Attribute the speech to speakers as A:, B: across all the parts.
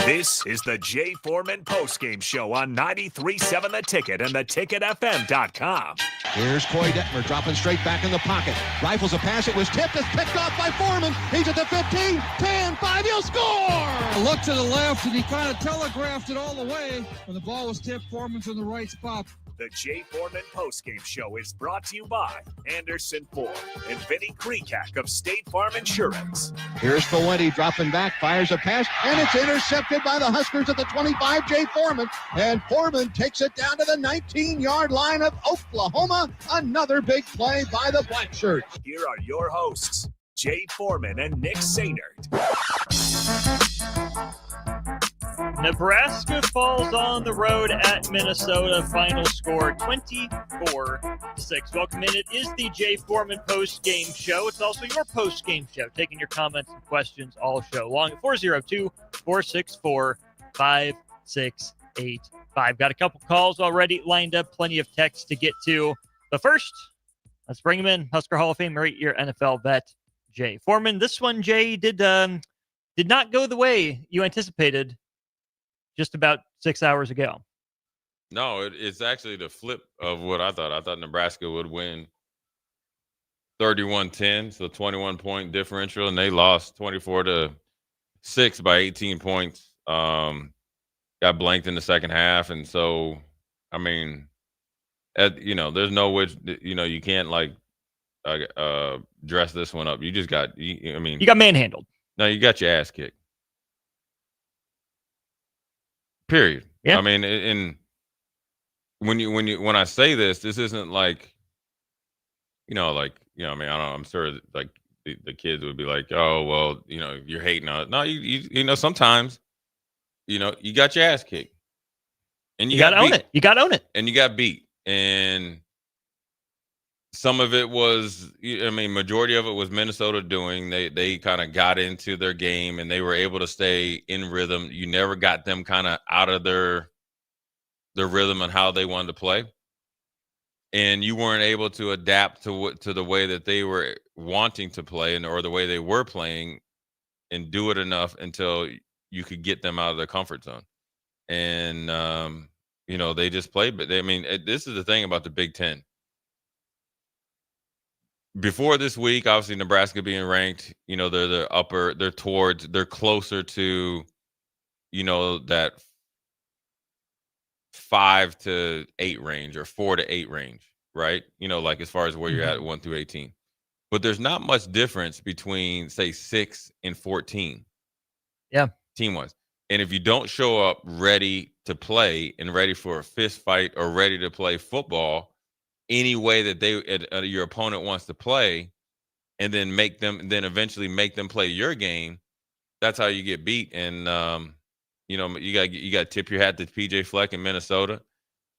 A: This is the Jay Foreman Postgame Show on 93.7 The Ticket and theticketfm.com.
B: Here's Coy Detmer dropping straight back in the pocket. Rifles a pass. It was tipped. It's picked off by Foreman. He's at the 15, 10, 5. He'll score!
C: Look to the left, and he kind of telegraphed it all the way. When the ball was tipped, Foreman's in the right spot.
A: The Jay Foreman Postgame Show is brought to you by Anderson Ford and Vinny Kreekak of State Farm Insurance.
B: Here's Valenti dropping back, fires a pass, and it's intercepted by the Huskers at the 25, Jay Foreman. And Foreman takes it down to the 19-yard line of Oklahoma. Another big play by the Black Shirts.
A: Here are your hosts, Jay Foreman and Nick Sainert.
D: Nebraska falls on the road at Minnesota. Final score 24-6. Welcome in. It is the Jay Foreman post-game show. It's also your post-game show. Taking your comments and questions all show long at 402-464-5685. Got a couple calls already lined up. Plenty of text to get to. But first, let's bring him in. Husker Hall of Fame, right-year NFL vet, Jay Foreman. This one, Jay, did not go the way you anticipated just about 6 hours ago.
E: No, it's actually the flip of what I thought. I thought Nebraska would win 31-10, so 21-point differential, and they lost 24-6 by 18 points. Got blanked in the second half, and so, I mean, there's no which, you can't, dress this one up. You just got, you
D: got manhandled.
E: No, you got your ass kicked. Period.
D: Yeah.
E: I mean, and when I say this isn't like, I'm sure like the kids would be like, oh, well, you're hating on it. No, you sometimes, you got your ass kicked, and you got to
D: own it. You got to own it,
E: and you got beat, and some of it was, majority of it was Minnesota doing. They kind of got into their game and they were able to stay in rhythm. You never got them kind of out of their rhythm and how they wanted to play. And you weren't able to adapt to the way that they were wanting to play or the way they were playing and do it enough until you could get them out of their comfort zone. And, they just played. But this is the thing about the Big Ten. Before this week, obviously Nebraska being ranked, they're closer to, that 5 to 8 range or 4 to 8 range, right? As far as where you're at 1 through 18. But there's not much difference between, say, 6 and 14.
D: Yeah.
E: Team-wise. And if you don't show up ready to play and ready for a fist fight or ready to play football any way that your opponent wants to play, and then eventually make them play your game, that's how you get beat. And you got to tip your hat to PJ Fleck in Minnesota.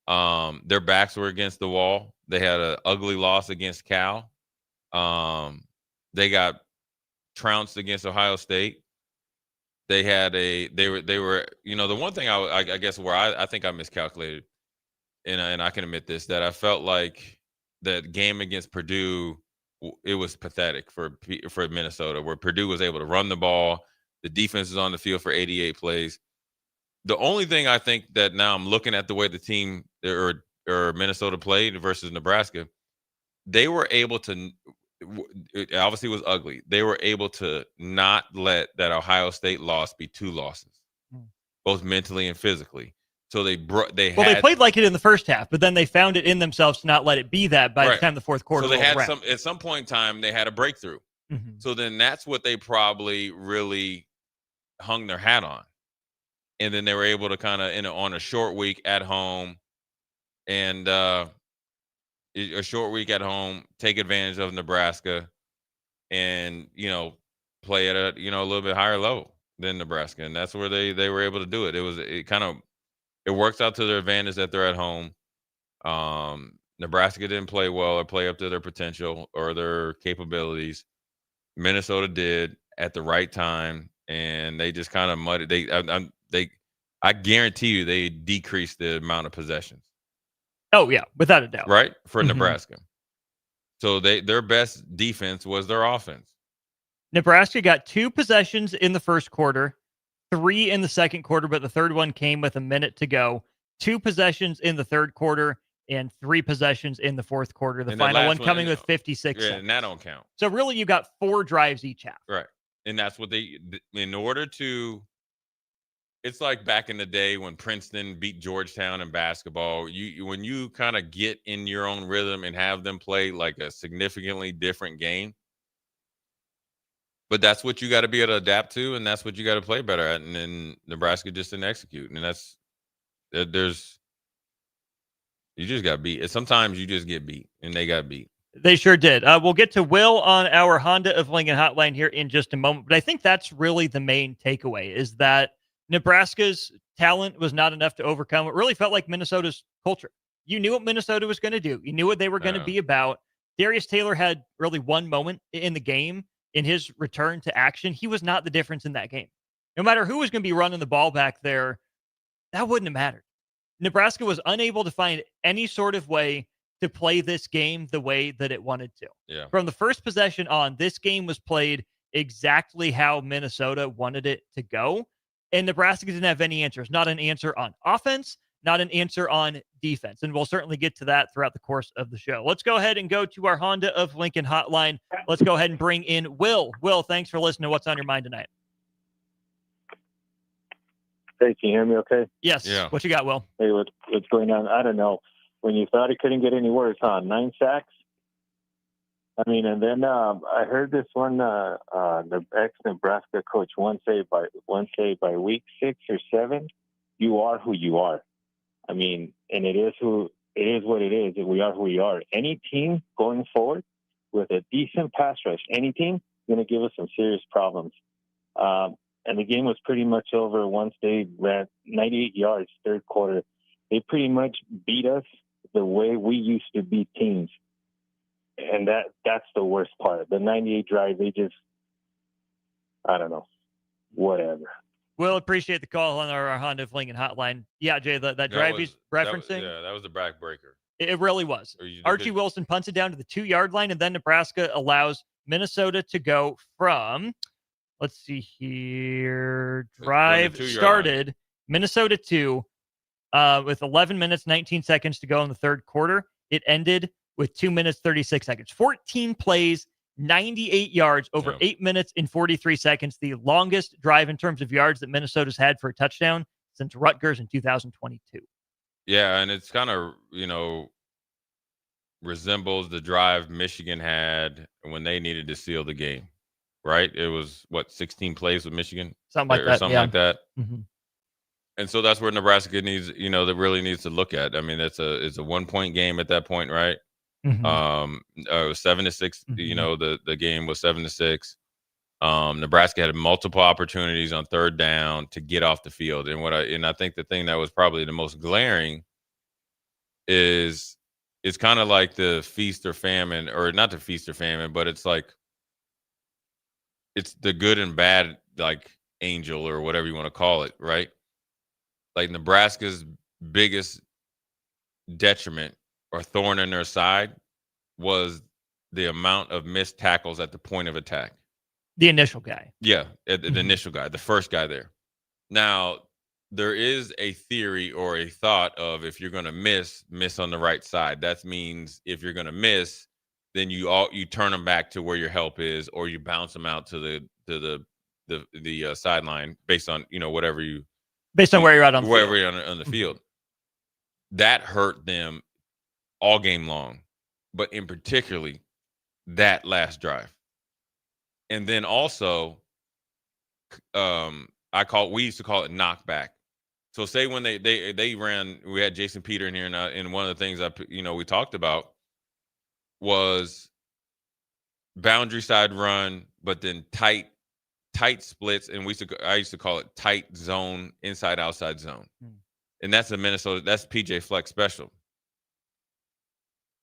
E: Their backs were against the wall. They had an ugly loss against Cal. They got trounced against Ohio State. They were the one thing I guess where I think I miscalculated. And I can admit this, that I felt like that game against Purdue, it was pathetic for Minnesota, where Purdue was able to run the ball. The defense is on the field for 88 plays. The only thing I think that now I'm looking at the way the team or Minnesota played versus Nebraska, they were able to, it obviously was ugly. They were able to not let that Ohio State loss be 2 losses, both mentally and physically. So they played
D: like it in the first half, but then they found it in themselves to not let it be that by the time the fourth quarter.
E: So they had at some point in time they had a breakthrough.
D: Mm-hmm.
E: So then that's what they probably really hung their hat on, and then they were able to kind of on a short week at home, and a short week at home, take advantage of Nebraska, and play at a little bit higher level than Nebraska, and that's where they were able to do it. It works out to their advantage that they're at home. Nebraska didn't play well or play up to their potential or their capabilities. Minnesota did at the right time, and they just kind of muddied. I guarantee you, they decreased the amount of possessions.
D: Oh yeah, without a doubt.
E: Right for Nebraska. So their best defense was their offense.
D: Nebraska got 2 possessions in the first quarter, 3 in the second quarter, but the third one came with a minute to go. 2 possessions in the third quarter and 3 possessions in the fourth quarter. The final one coming with 56 seconds.
E: And that don't count.
D: So really, you got 4 drives each half.
E: Right. And that's what in order to, it's like back in the day when Princeton beat Georgetown in basketball. When you kind of get in your own rhythm and have them play like a significantly different game. But that's what you got to be able to adapt to, and that's what you got to play better at. And then Nebraska just didn't execute. And you just got beat. Sometimes you just get beat, and they got beat.
D: They sure did. We'll get to Will on our Honda of Lincoln hotline here in just a moment. But I think that's really the main takeaway, is that Nebraska's talent was not enough to overcome. It really felt like Minnesota's culture. You knew what Minnesota was going to do. You knew what they were going to be about. Darius Taylor had really one moment in the game. In his return to action, he was not the difference in that game. No matter who was going to be running the ball back there, that wouldn't have mattered. Nebraska was unable to find any sort of way to play this game the way that it wanted to.
E: Yeah.
D: From the first possession on, this game was played exactly how Minnesota wanted it to go. And Nebraska didn't have any answers. Not an answer on offense, not an answer on defense. And we'll certainly get to that throughout the course of the show. Let's go ahead and go to our Honda of Lincoln hotline. Let's go ahead and bring in Will. Will, thanks for listening to What's on Your Mind tonight.
F: Hey, can you hear me okay?
D: Yes.
E: Yeah.
D: What you got, Will?
F: Hey, what's going on? I don't know. When you thought it couldn't get any worse, huh? 9 sacks? I mean, and then I heard this one, the ex-Nebraska coach once say by week 6 or 7, you are who you are. I mean, and it is what it is. We are who we are. Any team going forward with a decent pass rush, any team going to give us some serious problems. And the game was pretty much over once they ran 98 yards third quarter. They pretty much beat us the way we used to beat teams. And that's the worst part. The 98 drive, they just, I don't know, whatever.
D: We'll appreciate the call on our Honda of Lincoln hotline. Yeah, Jay, that drive he's referencing.
E: That was the backbreaker.
D: It really was. Archie Wilson punts it down to the 2-yard line, and then Nebraska allows Minnesota to go from, let's see here, drive started, Minnesota 2, with 11 minutes, 19 seconds to go in the third quarter. It ended with 2 minutes, 36 seconds. 14 plays, 98 yards over 8 minutes and 43 seconds. The longest drive in terms of yards that Minnesota's had for a touchdown since Rutgers in 2022.
E: Yeah, and it's kind of, resembles the drive Michigan had when they needed to seal the game, right? It was, 16 plays with Michigan?
D: Something like that.
E: Something like that.
D: Mm-hmm.
E: And so that's where Nebraska needs, that really needs to look at. I mean, it's a 1-point game at that point, right?
D: Mm-hmm.
E: It was 7-6.
D: Mm-hmm.
E: The game was 7-6. Nebraska had multiple opportunities on third down to get off the field, and I think the thing that was probably the most glaring is it's kind of like the feast or famine, or not the feast or famine, but it's like it's the good and bad, like angel or whatever you want to call it, right? Like Nebraska's biggest detriment or thorn in their side was the amount of missed tackles at the point of attack.
D: The initial guy.
E: Yeah, the initial guy, the first guy there. Now, there is a theory or a thought of if you're going to miss on the right side. That means if you're going to miss, then you turn them back to where your help is, or you bounce them out to the sideline based on whatever you.
D: Based on where you're at on the
E: wherever
D: field.
E: You're on the field. That hurt them all game long, but in particularly that last drive. And then also, we used to call it knockback. So say when they ran, we had Jason Peter in here, and one of the things we talked about was boundary side run, but then tight splits, and I used to call it tight zone, inside outside zone. And that's that's PJ Fleck special.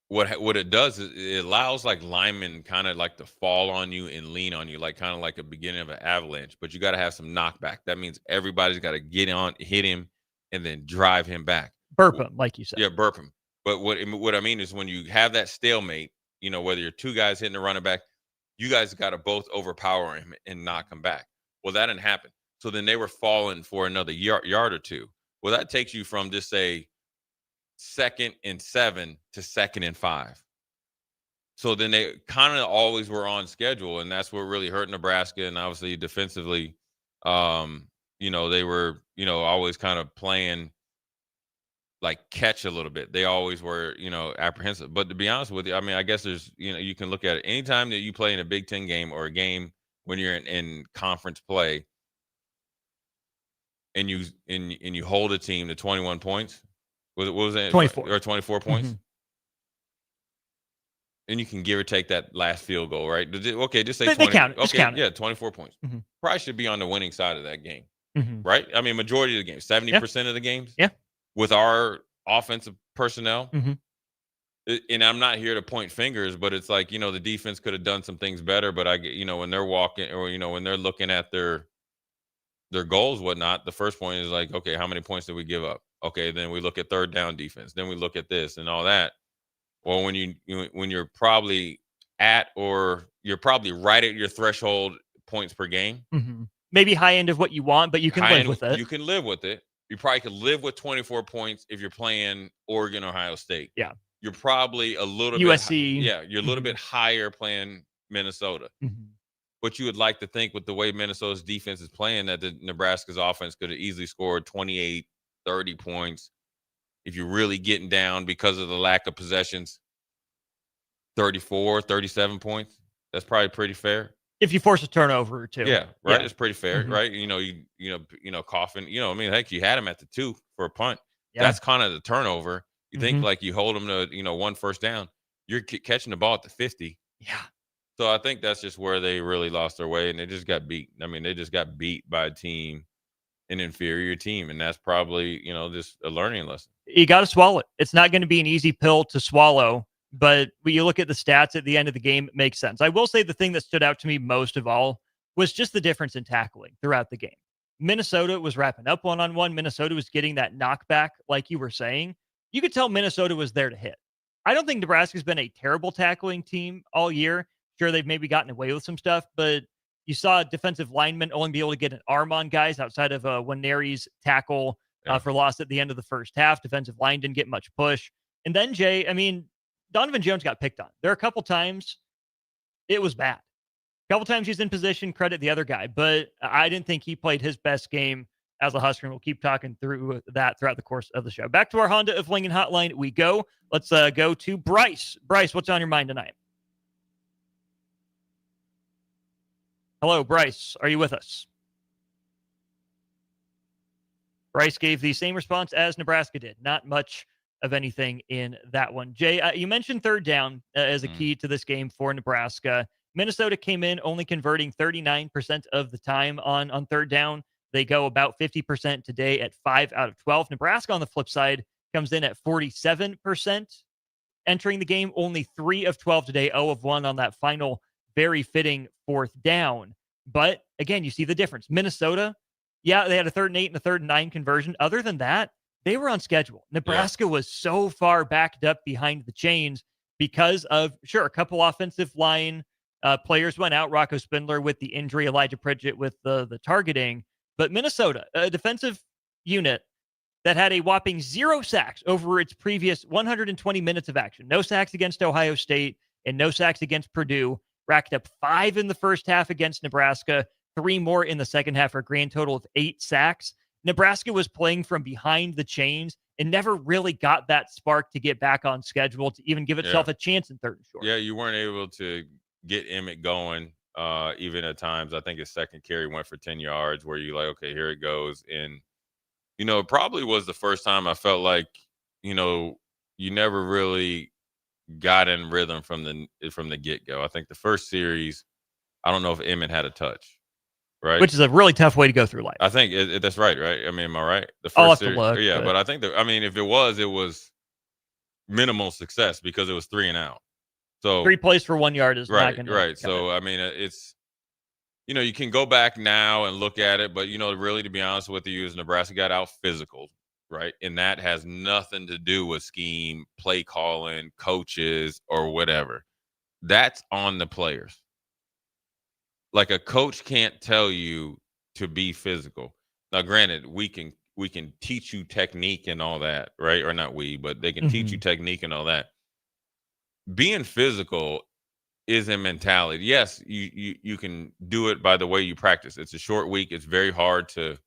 E: What it does is it allows like linemen kind of like to fall on you and lean on you, like kind of like a beginning of an avalanche, but you got to have some knockback. That means everybody's got to get on, hit him, and then drive him back.
D: Burp him, like you said.
E: Yeah, burp him. But what I mean is when you have that stalemate, whether you're two guys hitting the running back, you guys got to both overpower him and knock him back. Well, that didn't happen. So then they were falling for another yard or two. Well, that takes you from just say 2nd and 7 to 2nd and 5. So then they kind of always were on schedule, and that's what really hurt Nebraska. And obviously defensively, they were, always kind of playing like catch a little bit. They always were, apprehensive. But to be honest with you, I mean, I guess there's, you can look at it anytime that you play in a Big Ten game or a game when you're in conference play, and you hold a team to 21 points. What was it?
D: 24
E: or 24 points.
D: Mm-hmm.
E: And you can give or take that last field goal, right? Okay, just say 20.
D: They count it.
E: Okay,
D: just count it.
E: Yeah, 24 points.
D: Mm-hmm.
E: Probably should be on the winning side of that game,
D: Mm-hmm.
E: right? I mean, majority of the games, 70% of the games.
D: Yeah.
E: With our offensive personnel.
D: Mm-hmm.
E: And I'm not here to point fingers, but it's like, the defense could have done some things better. But I get, when they're walking or, when they're looking at their goals, whatnot, the first point is like, okay, how many points did we give up? Okay, then we look at third down defense. Then we look at this and all that. Well, when you're probably at or you're probably right at your threshold points per game.
D: Mm-hmm. Maybe high end of what you want, but you can live with it.
E: You can live with it. You probably could live with 24 points if you're playing Oregon, Ohio State.
D: Yeah.
E: You're probably a little
D: USC.
E: bit you're a little bit higher playing Minnesota.
D: Mm-hmm.
E: But you would like to think with the way Minnesota's defense is playing that the Nebraska's offense could have easily scored 28, 30 points if you're really getting down because of the lack of possessions. 34, 37 points. That's probably pretty fair.
D: If you force a turnover or two.
E: Yeah, right.
D: Yeah.
E: It's pretty fair,
D: Mm-hmm.
E: right? Coughing. I mean, heck, you had him at the 2 for a punt.
D: Yeah.
E: That's kind of the turnover. You
D: Mm-hmm.
E: think like you hold them to, 1 first down. You're catching the ball at the 50.
D: Yeah.
E: So I think that's just where they really lost their way, and they just got beat. I mean, they just got beat by an inferior team, and that's probably, just a learning lesson.
D: You got to swallow it. It's not going to be an easy pill to swallow. But when you look at the stats at the end of the game, it makes sense. I will say the thing that stood out to me most of all was just the difference in tackling throughout the game. Minnesota was wrapping up one-on-one. Minnesota was getting that knockback, like you were saying. You could tell Minnesota was there to hit. I don't think Nebraska's been a terrible tackling team all year. Sure, they've maybe gotten away with some stuff, but you saw defensive linemen only be able to get an arm on guys outside of Waneri's tackle for loss at the end of the first half. Defensive line didn't get much push. And then, Jay, I mean, Donovan Jones got picked on. There are a couple times it was bad. A couple times he's in position, credit the other guy. But I didn't think he played his best game as a Husker, and we'll keep talking through that throughout the course of the show. Back to our Honda of Lincoln hotline we go. Let's go to Bryce. Bryce, what's on your mind tonight? Hello, Bryce. Are you with us? Bryce gave the same response as Nebraska did. Not much of anything in that one. Jay, you mentioned third down as a key to this game for Nebraska. Minnesota came in only converting 39% of the time on third down. They go about 50% today at 5 out of 12. Nebraska, on the flip side, comes in at 47% entering the game. Only 3 of 12 today, 0 of 1 on that final very fitting fourth down. But again, you see the difference. Minnesota, yeah, they had a 3rd and 8 and a 3rd and 9 conversion. Other than that, they were on schedule. Nebraska was so far backed up behind the chains because of, sure, a couple offensive line players went out. Rocco Spindler with the injury, Elijah Pritchett with the targeting. But Minnesota, a defensive unit that had a whopping 0 sacks over its previous 120 minutes of action. No sacks against Ohio State and no sacks against Purdue. Racked up 5 in the first half against Nebraska, 3 more in the second half for a grand total of 8 sacks. Nebraska was playing from behind the chains and never really got that spark to get back on schedule to even give itself a chance in 3rd and short.
E: Yeah, you weren't able to get Emmett going even at times. I think his second carry went for 10 yards where you're like, okay, here it goes. And, it probably was the first time I felt like, you never really got in rhythm from the get-go. I think the first series, I don't know if Emmett had a touch. Right.
D: Which is a really tough way to go through life.
E: I think that's right. I mean, am I right? The first
D: I'll have
E: series,
D: to look.
E: Yeah, but I think if it was minimal success because it was 3 and out. So
D: 3 plays for 1 yard is
E: right,
D: not going to.
E: Right. So I mean, it's you can go back now and look at it, but really, to be honest with you, is Nebraska got out physical, right? And that has nothing to do with scheme, play calling, coaches, or whatever. That's on the players. Like a coach can't tell you to be physical. Now, granted, we can teach you technique and all that, right? Or not we, but they can teach you technique and all that. Being physical is a mentality. Yes, you can do it by the way you practice. It's a short week. It's very hard to.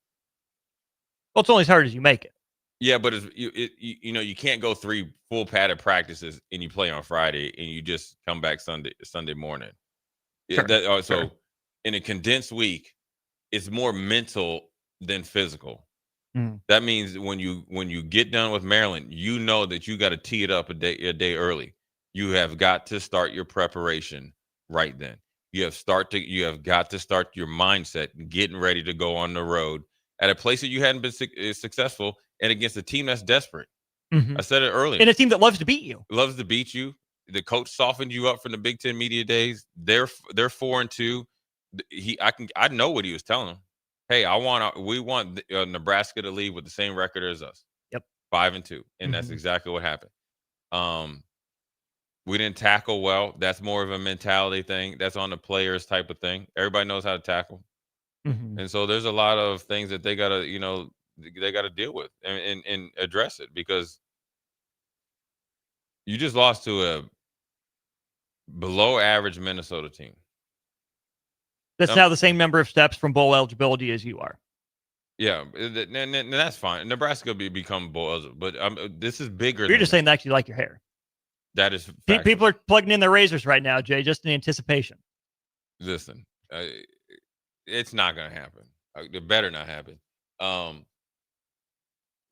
D: Well, it's only as hard as you make it.
E: Yeah, but you can't go 3 full padded practices and you play on Friday and you just come back Sunday morning.
D: Sure.
E: So in a condensed week, it's more mental than physical. That means when you get done with Maryland, you know that you got to tee it up a day early. You have got to start your preparation right then. You have got to start your mindset getting ready to go on the road at a place that you hadn't been successful and against a team that's desperate. I said it earlier.
D: And a team that loves to beat you.
E: Loves to beat you. The coach softened you up from the Big Ten media days. They're 4-2. I know what he was telling them. Hey, we want Nebraska to leave with the same record as us.
D: Yep.
E: 5-2, and that's exactly what happened. We didn't tackle well. That's more of a mentality thing. That's on the players type of thing. Everybody knows how to tackle, and so there's a lot of things that they gotta deal with and address it, because you just lost to a below average Minnesota team.
D: That's now the same number of steps from bowl eligibility as you are.
E: Yeah, and that's fine. Nebraska become bowl eligible, but this is bigger.
D: You're just saying that you like your hair.
E: That is
D: factual. People are plugging in their razors right now, Jay, just in anticipation.
E: Listen, it's not going to happen. It better not happen.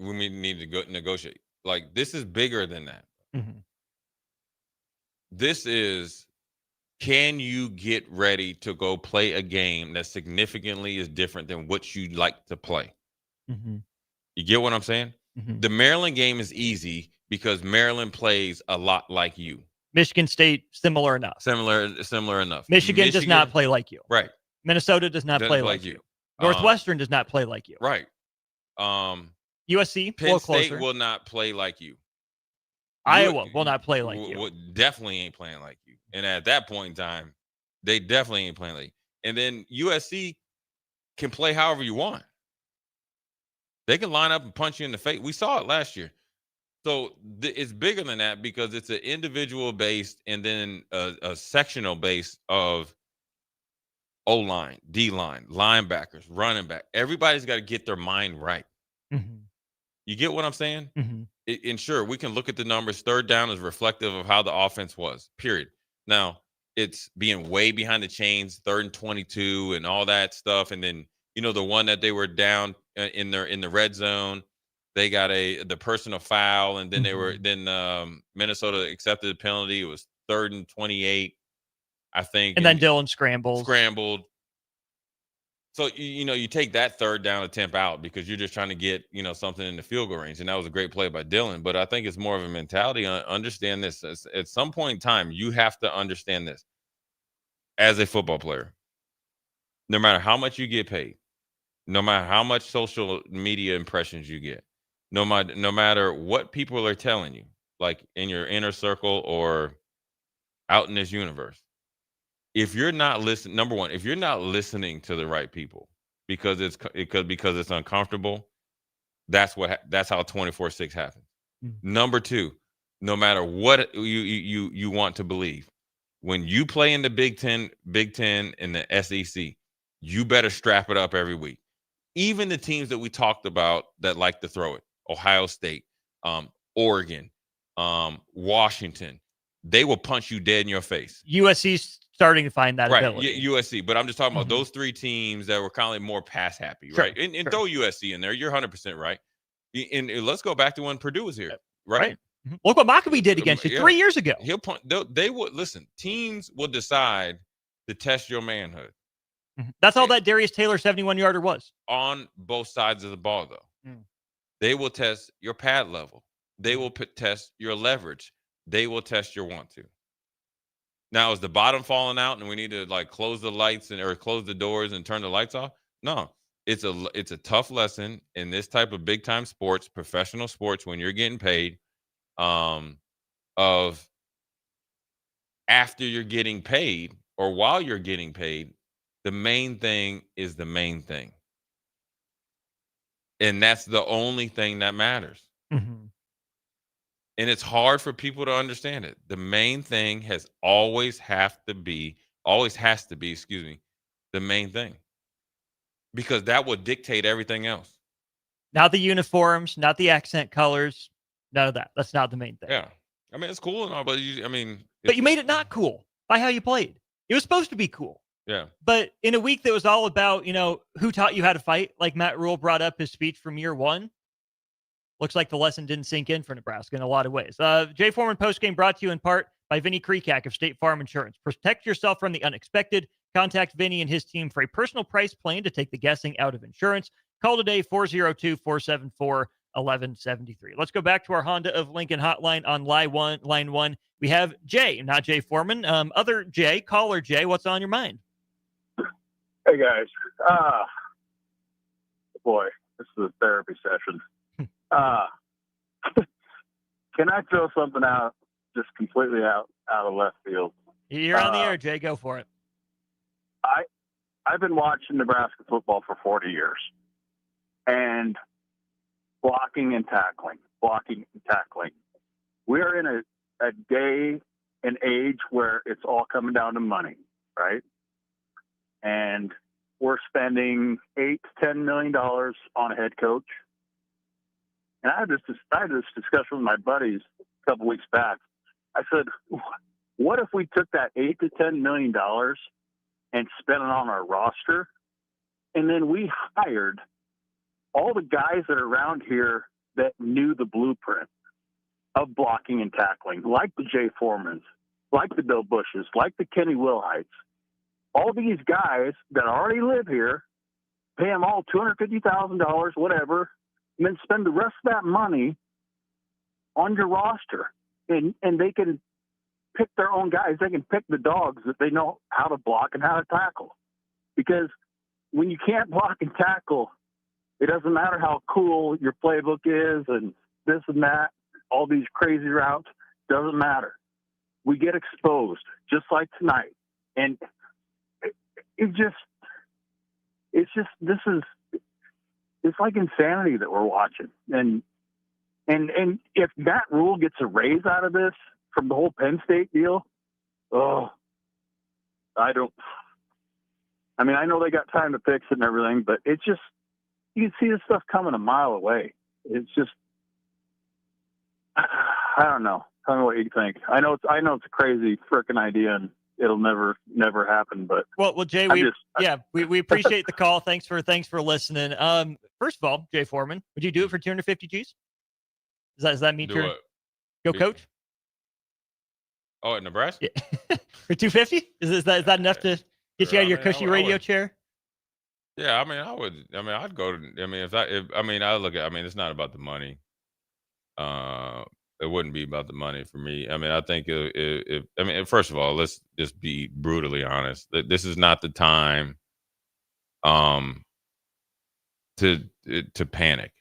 E: We need to go negotiate. Like, this is bigger than that. This is, can you get ready to go play a game that significantly is different than what you like to play? You get what I'm saying? The Maryland game is easy because Maryland plays a lot like you.
D: Michigan State, similar enough.
E: Similar enough.
D: Michigan does not play like you.
E: Right.
D: Minnesota does not play like you. Northwestern does not play like you.
E: Right.
D: USC,
E: Penn State will not play like you.
D: Iowa will not play like you.
E: Definitely ain't playing like you. And at that point in time, they definitely ain't playing like you. And then USC can play however you want. They can line up and punch you in the face. We saw it last year. So it's bigger than that because it's an individual based and then a sectional base of O-line, D-line, linebackers, running back. Everybody's got to get their mind right. You get what I'm saying? And sure, we can look at the numbers. Third down is reflective of how the offense was, period. Now, it's being way behind the chains, 3rd and 22 and all that stuff. And then, the one that they were down in the red zone, they got the personal foul, and then Minnesota accepted the penalty. It was 3rd and 28, I think.
D: And then Dillon scrambled.
E: So, you take that 3rd down attempt out because you're just trying to get, something in the field goal range. And that was a great play by Dillon. But I think it's more of a mentality. Understand this. At some point in time, you have to understand this. As a football player, no matter how much you get paid, no matter how much social media impressions you get, no matter what people are telling you, like in your inner circle or out in this universe, if you're not listening, number one, if you're not listening to the right people because it's uncomfortable, that's how 24/6 happens. Number two, no matter what you want to believe, when you play in the Big Ten and the SEC, you better strap it up every week. Even the teams that we talked about that like to throw it, Ohio State, Oregon, Washington, they will punch you dead in your face.
D: USC's starting to find that ability.
E: USC, but I'm just talking about those 3 teams that were kind of more pass happy, right? And throw USC in there. You're 100% right. And let's go back to when Purdue was here, right?
D: Look what Mockabee did against you 3 years ago.
E: He'll punt. They would listen. Teams will decide to test your manhood.
D: That's all that Darius Taylor 71-yarder was.
E: On both sides of the ball, though. They will test your pad level. They will test your leverage. They will test your want to. Now, is the bottom falling out and we need to close the lights or close the doors and turn the lights off? No. It's a tough lesson in this type of big time sports, professional sports, when you're getting paid, of after you're getting paid or while you're getting paid, the main thing is the main thing. And that's the only thing that matters.
D: Mm-hmm.
E: And it's hard for people to understand it. The main thing always has to be, the main thing. Because that will dictate everything else.
D: Not the uniforms, not the accent colors, none of that. That's not the main thing.
E: Yeah. I mean, it's cool and all, but
D: But you made it not cool by how you played. It was supposed to be cool.
E: Yeah.
D: But in a week that was all about, who taught you how to fight, like Matt Rule brought up his speech from year one, looks like the lesson didn't sink in for Nebraska in a lot of ways. Jay Foreman postgame brought to you in part by Vinny Kreekak of State Farm Insurance. Protect yourself from the unexpected. Contact Vinny and his team for a personal price plan to take the guessing out of insurance. Call today, 402-474-1173. Let's go back to our Honda of Lincoln hotline on line one. We have Jay, not Jay Foreman. Other Jay, caller Jay, what's on your mind?
G: Hey, guys. Boy, this is a therapy session. Can I throw something out, just completely out of left field?
D: You're on the air, Jay. Go for it.
G: I've been watching Nebraska football for 40 years. And blocking and tackling. We're in a day and age where it's all coming down to money, right? And we're spending $8 to $10 million on a head coach. And I had this discussion with my buddies a couple weeks back. I said, what if we took that $8 to $10 million and spent it on our roster, and then we hired all the guys that are around here that knew the blueprint of blocking and tackling, like the Jay Foremans, like the Bill Bushes, like the Kenny Wilhites, all these guys that already live here, pay them all $250,000, whatever, and then spend the rest of that money on your roster. And they can pick their own guys. They can pick the dogs that they know how to block and how to tackle. Because when you can't block and tackle, it doesn't matter how cool your playbook is and this and that, all these crazy routes, doesn't matter. We get exposed, just like tonight. And it's like insanity that we're watching. And if Matt Rule gets a raise out of this from the whole Penn State deal, I know they got time to fix it and everything, but it's just, you can see this stuff coming a mile away. It's just, I don't know. Tell me what you think. I know it's a crazy freaking idea and it'll never happen, but
D: well, Jay, we appreciate the call. Thanks for listening. First of all, Jay Foreman, would you do it for 250 G's? Does that meet your go coach?
E: Oh, at Nebraska?
D: Yeah. For 250? Is that enough to get you out of your cushy radio chair?
E: Yeah, I'd go to. I look at. It's not about the money. It wouldn't be about the money for me. I think first of all, let's just be brutally honest. This is not the time, to panic.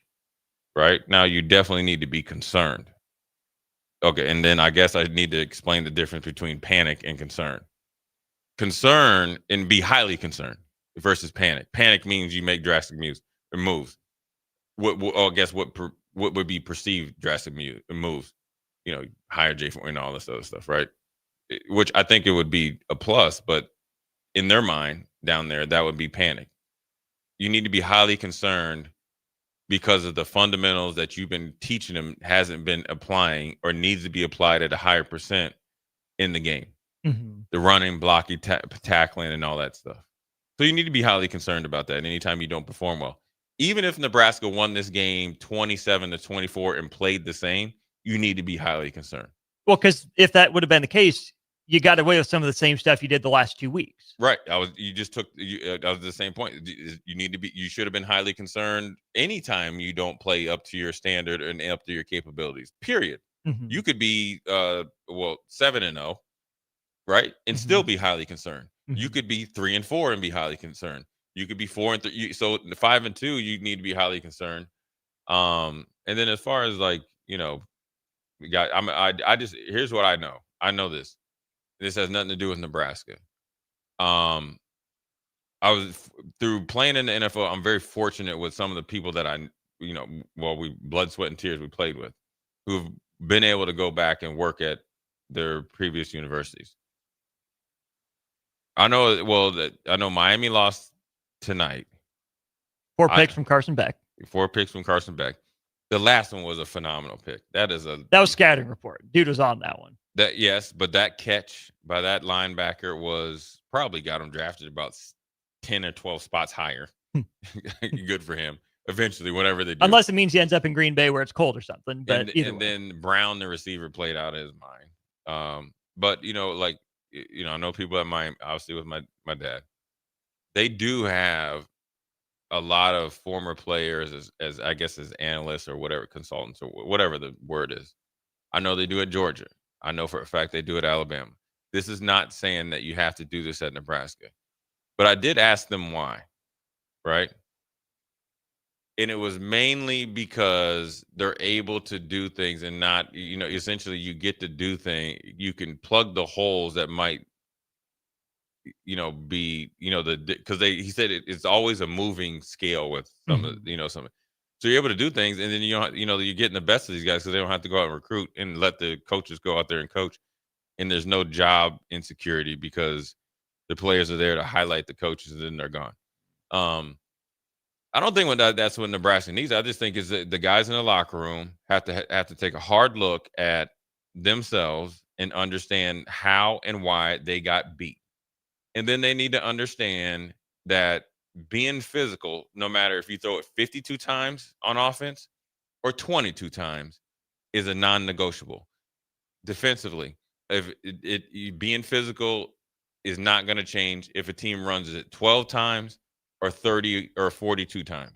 E: Right now, you definitely need to be concerned. Okay, and then I guess I need to explain the difference between panic and concern. Concern and be highly concerned versus panic. Panic means you make drastic moves. What would be perceived drastic moves? Hire Jay Foreman and all this other stuff, right? Which I think it would be a plus, but in their mind down there, that would be panic. You need to be highly concerned because of the fundamentals that you've been teaching them hasn't been applying or needs to be applied at a higher percent in the game.
D: Mm-hmm. The
E: running, blocking, tackling, and all that stuff. So you need to be highly concerned about that anytime you don't perform well. Even if Nebraska won this game 27-24 and played the same, you need to be highly concerned.
D: Well, because if that would have been the case, you got away with some of the same stuff you did the last 2 weeks.
E: Right. That was the same point. You should have been highly concerned anytime you don't play up to your standard and up to your capabilities, period.
D: Mm-hmm.
E: You could be 7-0, right? And still be highly concerned. Mm-hmm. You could be 3-4 and be highly concerned. You could be 4-3. So 5-2, you need to be highly concerned. And then as far as here's what I know. I know this. This has nothing to do with Nebraska. I was through playing in the NFL. I'm very fortunate with some of the people that blood, sweat, and tears we played with, who've been able to go back and work at their previous universities. I know Miami lost tonight.
D: 4 picks from Carson Beck.
E: 4 picks from Carson Beck. The last one was a phenomenal pick. That
D: was scouting report. Dude was on that one.
E: But that catch by that linebacker was probably got him drafted about 10 or 12 spots higher. Good for him. Eventually, whatever they do.
D: Unless it means he ends up in Green Bay where it's cold or something. But
E: then Brown, the receiver, played out of his mind. But I know people at Miami, obviously with my dad, they do have a lot of former players as I guess as analysts or whatever, consultants or whatever the word is. I know they do at Georgia. I know for a fact they do at Alabama. This is not saying that you have to do this at Nebraska. But I did ask them why, right? And it was mainly because they're able to do things and not, essentially you get to do things. You can plug the holes that might, be, because he said it's always a moving scale with some of, some. So you're able to do things, and then you're getting the best of these guys because they don't have to go out and recruit and let the coaches go out there and coach. And there's no job insecurity because the players are there to highlight the coaches, and then they're gone. I don't think that's what Nebraska needs. I just think is that the guys in the locker room have to take a hard look at themselves and understand how and why they got beat. And then they need to understand that being physical, no matter if you throw it 52 times on offense or 22 times, is a non-negotiable. Defensively, if being physical is not going to change if a team runs it 12 times or 30 or 42 times.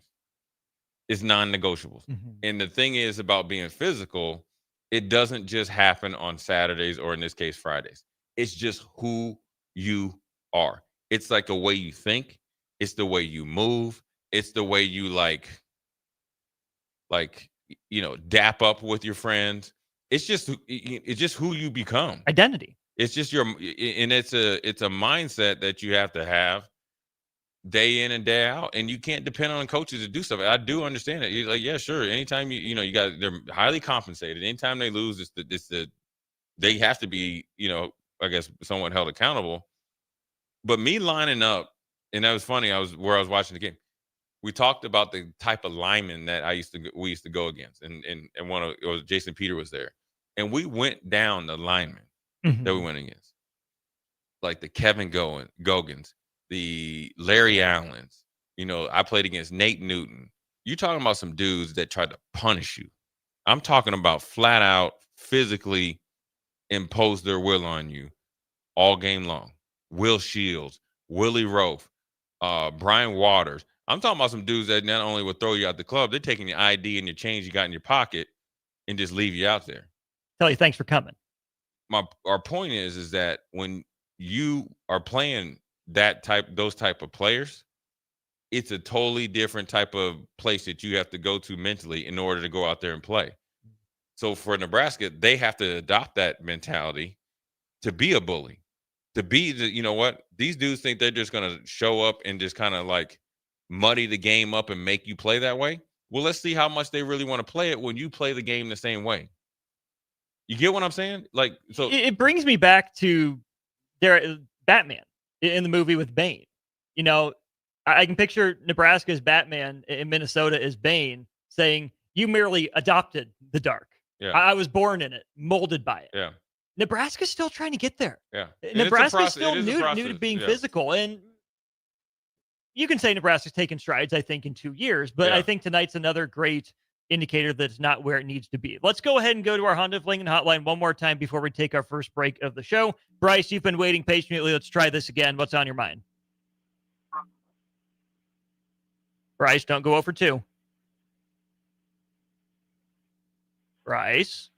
E: It's non-negotiables. Mm-hmm. And the thing is about being physical, it doesn't just happen on Saturdays or in this case Fridays. It's just who you are. It's like the way you think. It's the way you move. It's the way you dap up with your friends. It's just who you become.
D: Identity.
E: It's just it's a mindset that you have to have day in and day out, and you can't depend on coaches to do stuff. I do understand it. You're like, yeah, sure. Anytime they're highly compensated. Anytime they lose, they have to be, I guess somewhat held accountable. But me lining up, and that was funny. I was watching the game. We talked about the type of lineman that we used to go against, and it was Jason Peter was there, and we went down the linemen that we went against, like the Kevin Gogans, the Larry Allens. I played against Nate Newton. You're talking about some dudes that tried to punish you. I'm talking about flat out physically impose their will on you all game long. Will Shields, Willie Rofe, Brian Waters. I'm talking about some dudes that not only would throw you out the club, they're taking your ID and your change you got in your pocket and just leave you out there.
D: Tell you thanks for coming.
E: Our point is that when you are playing those type of players, it's a totally different type of place that you have to go to mentally in order to go out there and play. So for Nebraska, they have to adopt that mentality to be a bully, to be these dudes think they're just going to show up and just kind of like muddy the game up and make you play that way. Well, let's see how much they really want to play it when you play the game the same way. You get what I'm saying? Like, so
D: it brings me back to Batman in the movie with Bane. I can picture Nebraska's Batman in Minnesota as Bane saying, "You merely adopted the dark.
E: Yeah.
D: I was born in it, molded by it."
E: Yeah.
D: Nebraska's still trying to get there.
E: Yeah.
D: Nebraska's still new to being physical. And you can say Nebraska's taken strides, I think, in 2 years, but I think tonight's another great indicator that it's not where it needs to be. Let's go ahead and go to our Honda of Lincoln hotline one more time before we take our first break of the show. Bryce, you've been waiting patiently. Let's try this again. What's on your mind? Bryce, don't go 0 for 2. Bryce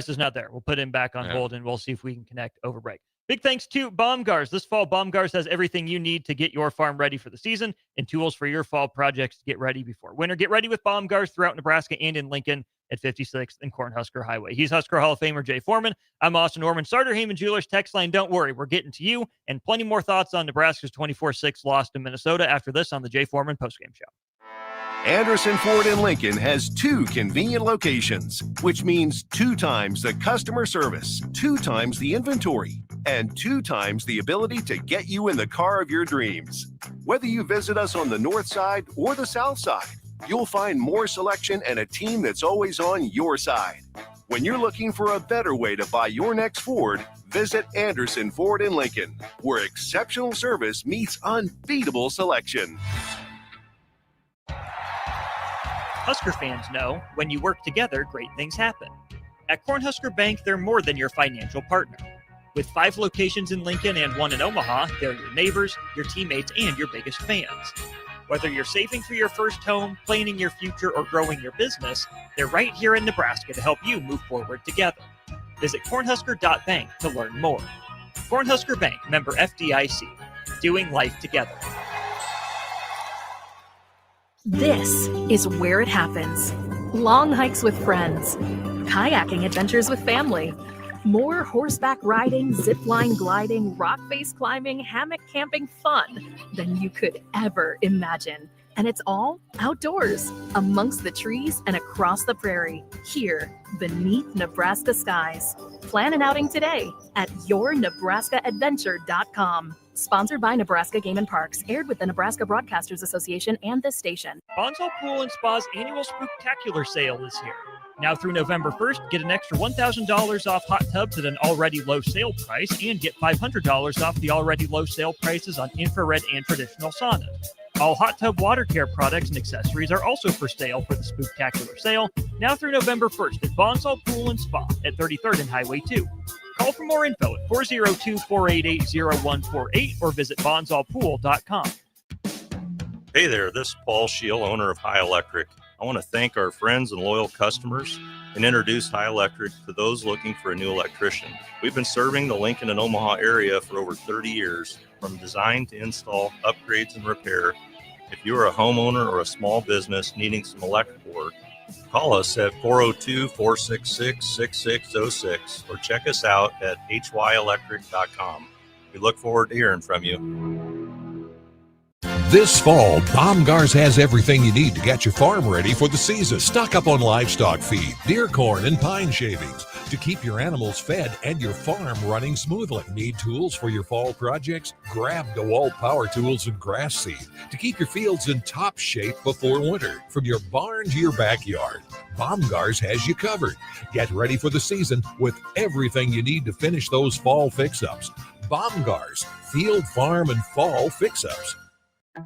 D: is not there. We'll put him back on hold, and we'll see if we can connect over break. Big thanks to Baumgars. This fall, Baumgars has everything you need to get your farm ready for the season and tools for your fall projects to get ready before winter. Get ready with Baumgars throughout Nebraska and in Lincoln at 56th and Cornhusker Highway. He's Husker Hall of Famer Jay Foreman. I'm Austin Norman. Starter Heyman Jewelers text line. Don't worry, we're getting to you, and plenty more thoughts on Nebraska's 24-6 loss to Minnesota after this on the Jay Foreman postgame show.
H: Anderson Ford in Lincoln has 2 convenient locations, which means 2 times the customer service, 2 times the inventory, and 2 times the ability to get you in the car of your dreams. Whether you visit us on the north side or the south side, you'll find more selection and a team that's always on your side. When you're looking for a better way to buy your next Ford, visit Anderson Ford in Lincoln, where exceptional service meets unbeatable selection.
D: Husker fans know when you work together, great things happen. At Cornhusker Bank, they're more than your financial partner. With 5 locations in Lincoln and 1 in Omaha, they're your neighbors, your teammates, and your biggest fans. Whether you're saving for your first home, planning your future, or growing your business, they're right here in Nebraska to help you move forward together. Visit cornhusker.bank to learn more. Cornhusker Bank, member FDIC, doing life together.
I: This is where it happens. Long hikes with friends, kayaking adventures with family, more horseback riding, zipline gliding, rock face climbing, hammock camping fun than you could ever imagine. And it's all outdoors, amongst the trees and across the prairie, here beneath Nebraska skies. Plan an outing today at yournebraskaadventure.com. Sponsored by Nebraska Game and Parks, aired with the Nebraska Broadcasters Association and this station.
D: Bonsall Pool and Spa's annual Spooktacular sale is here. Now through November 1st, get an extra $1,000 off hot tubs at an already low sale price and get $500 off the already low sale prices on infrared and traditional saunas. All hot tub water care products and accessories are also for sale for the Spooktacular sale, now through November 1st at Bonsall Pool and Spa at 33rd and Highway 2. Call for more info at 402-488-0148 or visit bonsallpool.com.
J: Hey there, this is Paul Scheel, owner of High Electric. I want to thank our friends and loyal customers and introduce High Electric to those looking for a new electrician. We've been serving the Lincoln and Omaha area for over 30 years, from design to install, upgrades, and repair. If you are a homeowner or a small business needing some electrical work, call us at 402-466-6606 or check us out at hyelectric.com. We look forward to hearing from you.
K: This fall, Baumgars has everything you need to get your farm ready for the season. Stock up on livestock feed, deer corn, and pine shavings to keep your animals fed and your farm running smoothly. Need tools for your fall projects? Grab DeWalt power tools and grass seed to keep your fields in top shape before winter. From your barn to your backyard, Baumgars has you covered. Get ready for the season with everything you need to finish those fall fix-ups. Baumgars, field, farm, and fall fix-ups.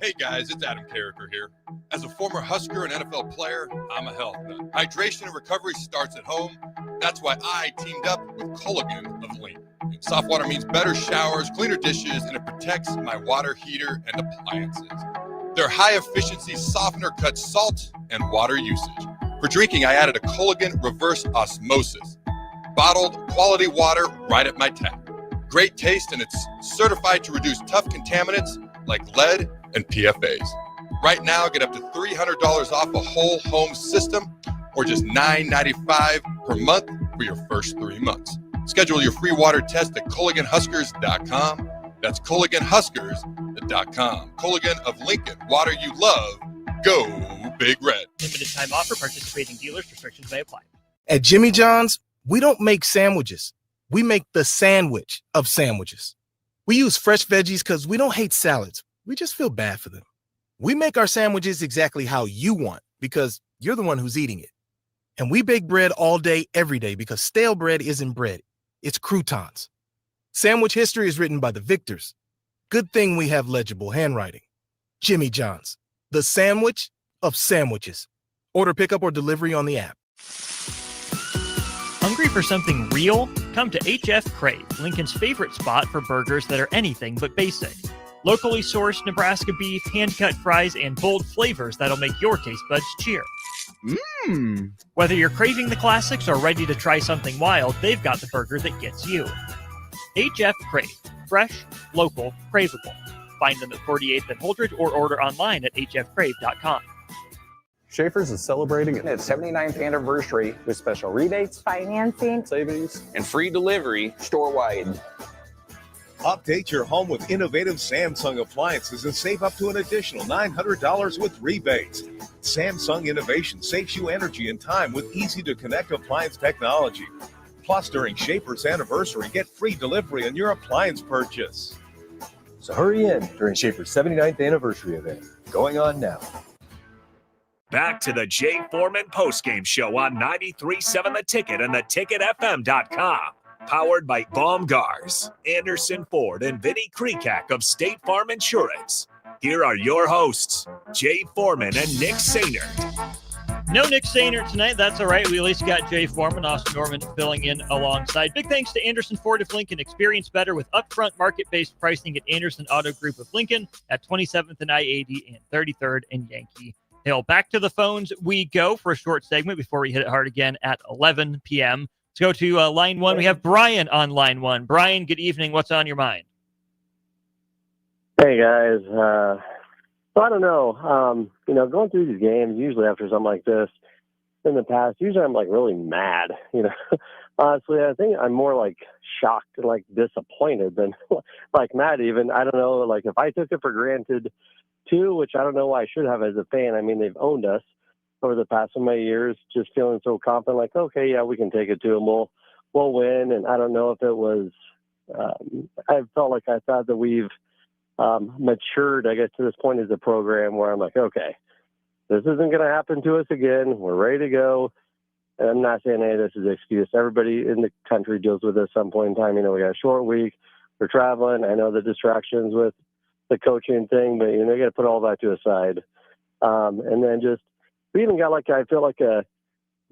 L: Hey guys, it's Adam Carricker here. As a former Husker and NFL player, I'm a health nut. Hydration and recovery starts at home. That's why I teamed up with Culligan of Lincoln. Soft water means better showers, cleaner dishes, and it protects my water heater and appliances. Their high-efficiency softener cuts salt and water usage. For drinking, I added a Culligan reverse osmosis. Bottled quality water right at my tap. Great taste, and it's certified to reduce tough contaminants like lead and PFAs. Right now, get up to $300 off a whole home system or just $9.95 per month for your first 3 months. Schedule your free water test at CulliganHuskers.com. That's CulliganHuskers.com. Culligan of Lincoln, water you love. Go Big Red.
D: Limited time offer, participating dealers, restrictions may apply.
M: At Jimmy John's, we don't make sandwiches. We make the sandwich of sandwiches. We use fresh veggies because we don't hate salads. We just feel bad for them. We make our sandwiches exactly how you want because you're the one who's eating it. And we bake bread all day, every day because stale bread isn't bread. It's croutons. Sandwich history is written by the victors. Good thing we have legible handwriting. Jimmy John's, the sandwich of sandwiches. Order pickup or delivery on the app.
D: Hungry for something real? Come to HF Crave, Lincoln's favorite spot for burgers that are anything but basic. Locally sourced Nebraska beef, hand-cut fries, and bold flavors that'll make your taste buds cheer. Whether you're craving the classics or ready to try something wild, they've got the burger that gets you. HF Crave. Fresh, local, craveable. Find them at 48th and Holdridge or order online at hfcrave.com.
N: Schaefer's is celebrating its 79th anniversary with special rebates,
O: financing,
N: savings,
P: and free delivery store-wide.
H: Update your home with innovative Samsung appliances and save up to an additional $900 with rebates. Samsung Innovation saves you energy and time with easy-to-connect appliance technology. Plus, during Schaefer's anniversary, get free delivery on your appliance purchase.
O: So hurry in during Schaefer's 79th anniversary event, going on now.
A: Back to the Jay Foreman Postgame Show on 93.7 The Ticket and theticketfm.com. Powered by Baumgars, Anderson Ford, and Vinny Kreekak of State Farm Insurance. Here are your hosts, Jay Foreman and Nick Sainert.
D: No Nick Sainert tonight. That's all right. We at least got Jay Foreman, Austin Norman filling in alongside. Big thanks to Anderson Ford of Lincoln. Experience better with upfront market-based pricing at Anderson Auto Group of Lincoln at 27th and I-80 and 33rd and Yankee Hill. Back to the phones we go for a short segment before we hit it hard again at 11 p.m. Let's go to line one. We have Brian on line one. Brian, good evening. What's on your mind?
P: Hey, guys. So I don't know. Going through these games, usually after something like this in the past, usually I'm like really mad. Honestly, I think I'm more like shocked and like disappointed than like mad even. I don't know. Like if I took it for granted too, which I don't know why I should have as a fan. I mean, they've owned us over the past so many years, just feeling so confident, like, okay, yeah, we can take it to them. We'll win. And I don't know if it was, I felt like I thought that we've matured, I guess, to this point as a program where I'm like, okay, this isn't going to happen to us again. We're ready to go. And I'm not saying, hey, this is an excuse. Everybody in the country deals with this at some point in time. We got a short week. We're traveling. I know the distractions with the coaching thing, but, you got to put all that to a side. And then just, we even got I feel like a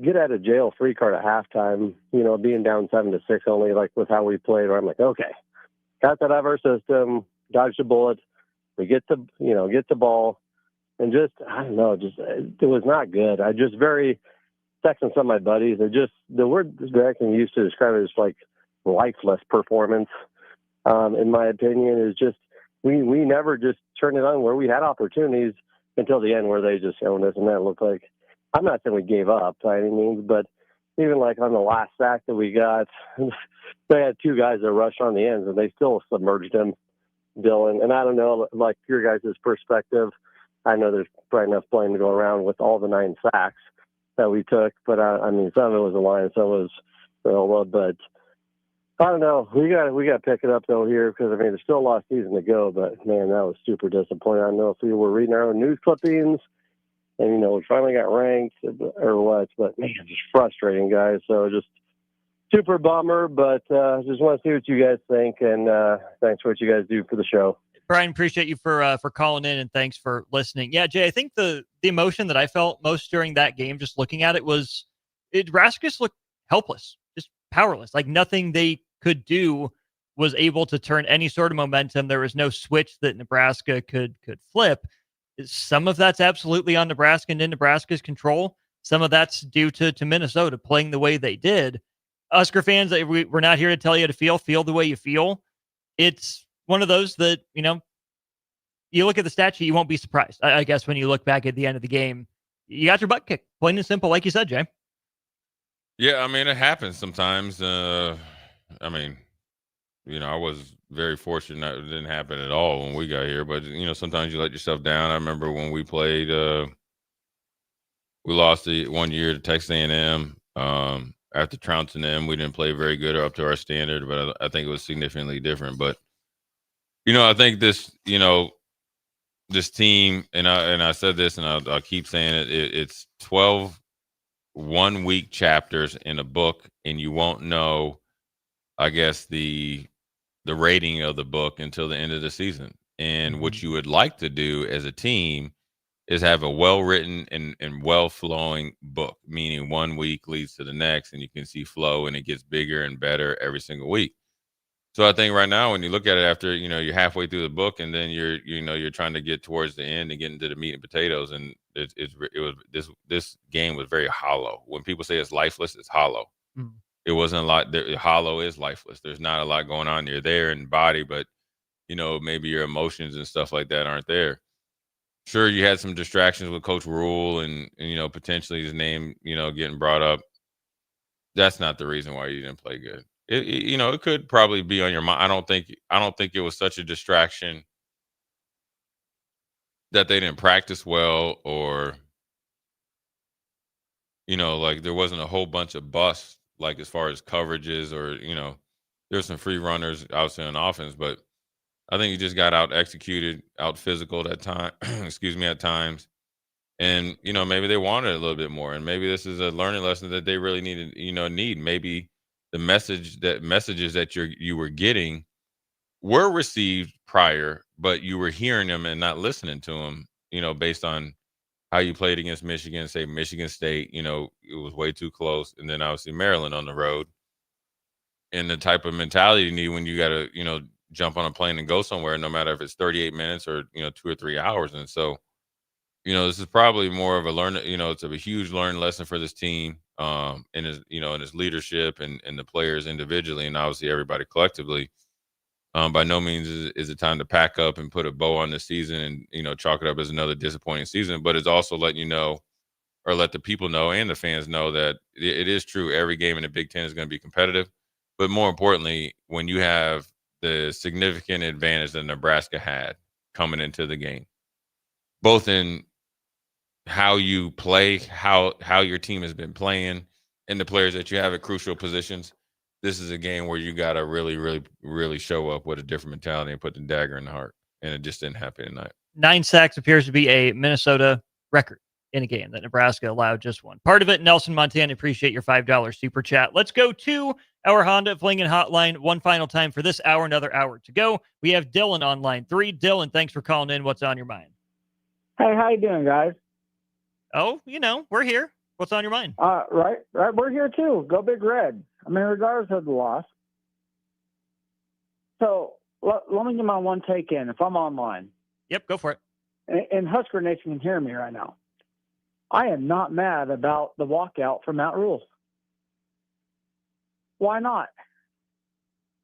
P: get out of jail free card at halftime, being down 7-6 only, like with how we played, where I'm like, okay, got that out of our system, dodged a bullet. We get the ball, and just, I don't know, it was not good. I just very, texting some of my buddies, the word that I can use to describe it is like lifeless performance. In my opinion, is just, we never just turned it on where we had opportunities until the end where they just owned us, and that looked like, I'm not saying we gave up by any means, but even like on the last sack that we got, they had two guys that rushed on the ends, and they still submerged him, Dylan. And I don't know, like your guys' perspective, I know there's probably enough blame to go around with all the 9 sacks that we took, but I mean, some of it was the line, some was Iowa, but I don't know. We got to pick it up though here, because I mean, there's still a lot of season to go. But man, that was super disappointing. I don't know if we were reading our own news clippings, and we finally got ranked or what. But man, just frustrating, guys. So just super bummer. But just want to see what you guys think, and thanks for what you guys do for the show.
D: Brian, appreciate you for calling in, and thanks for listening. Yeah, Jay, I think the emotion that I felt most during that game, just looking at it, was Nebraska just looked helpless, just powerless. Like nothing they could do was able to turn any sort of momentum. There was no switch that Nebraska could flip. Some of that's absolutely on Nebraska and in Nebraska's control. Some of that's due to Minnesota playing the way they did. Husker fans, we're not here to tell you to feel the way you feel. It's one of those that, you look at the stat sheet, you won't be surprised. I guess when you look back at the end of the game, you got your butt kicked, plain and simple, like you said, Jay.
E: Yeah, I mean, it happens sometimes. I was very fortunate that it didn't happen at all when we got here. But, sometimes you let yourself down. I remember when we played, we lost 1 year to Texas A&M. After trouncing them, we didn't play very good or up to our standard, but I think it was significantly different. But, I think this, this team, and I said this, and I'll keep saying it, it's 12 one-week chapters in a book, and you won't know, I guess, the rating of the book until the end of the season. And what you would like to do as a team is have a well-written and well-flowing book, meaning 1 week leads to the next, and you can see flow, and it gets bigger and better every single week. So I think right now, when you look at it after, you're halfway through the book, and then you're trying to get towards the end and get into the meat and potatoes, and this game was very hollow. When people say it's lifeless, it's hollow. Mm-hmm. It wasn't a lot. Hollow is lifeless. There's not a lot going on. You're there in body, but maybe your emotions and stuff like that aren't there. Sure, you had some distractions with Coach Rule and potentially his name getting brought up. That's not the reason why you didn't play good. It could probably be on your mind. I don't think it was such a distraction that they didn't practice well, or like there wasn't a whole bunch of busts, like as far as coverages, or there's some free runners out on offense, but I think he just got out executed, out physical that time. Excuse me, at times. And maybe they wanted a little bit more, and maybe this is a learning lesson that they really needed. Maybe the messages that you were getting were received prior, but you were hearing them and not listening to them. Based on how you played against Michigan, say Michigan State. It was way too close, and then obviously Maryland on the road, and the type of mentality you need when you got to jump on a plane and go somewhere, no matter if it's 38 minutes or 2 or 3 hours. And so. This is probably more of a learn. It's a huge learning lesson for this team, in his leadership and the players individually, and obviously everybody collectively. By no means is it time to pack up and put a bow on the season and chalk it up as another disappointing season. But it's also letting you know, or let the people know and the fans know that it is true. Every game in the Big Ten is going to be competitive, but more importantly, when you have the significant advantage that Nebraska had coming into the game, both in how you play, how your team has been playing, and the players that you have at crucial positions. This is a game where you got to really, really, really show up with a different mentality and put the dagger in the heart. And it just didn't happen tonight. 9
D: sacks appears to be a Minnesota record in a game that Nebraska allowed just one. Part of it, Nelson Montana, appreciate your $5 super chat. Let's go to our Honda of Lincoln hotline one final time for this hour, another hour to go. We have Dylan on line 3. Dylan, thanks for calling in. What's on your mind?
Q: Hey, how you doing, guys?
D: Oh, we're here. What's on your mind?
Q: Right. We're here too. Go Big Red. I mean, regardless of the loss. So let me get my one take in if I'm online.
D: Yep, go for it.
Q: And Husker Nation can hear me right now. I am not mad about the walkout from Matt Rule. Why not?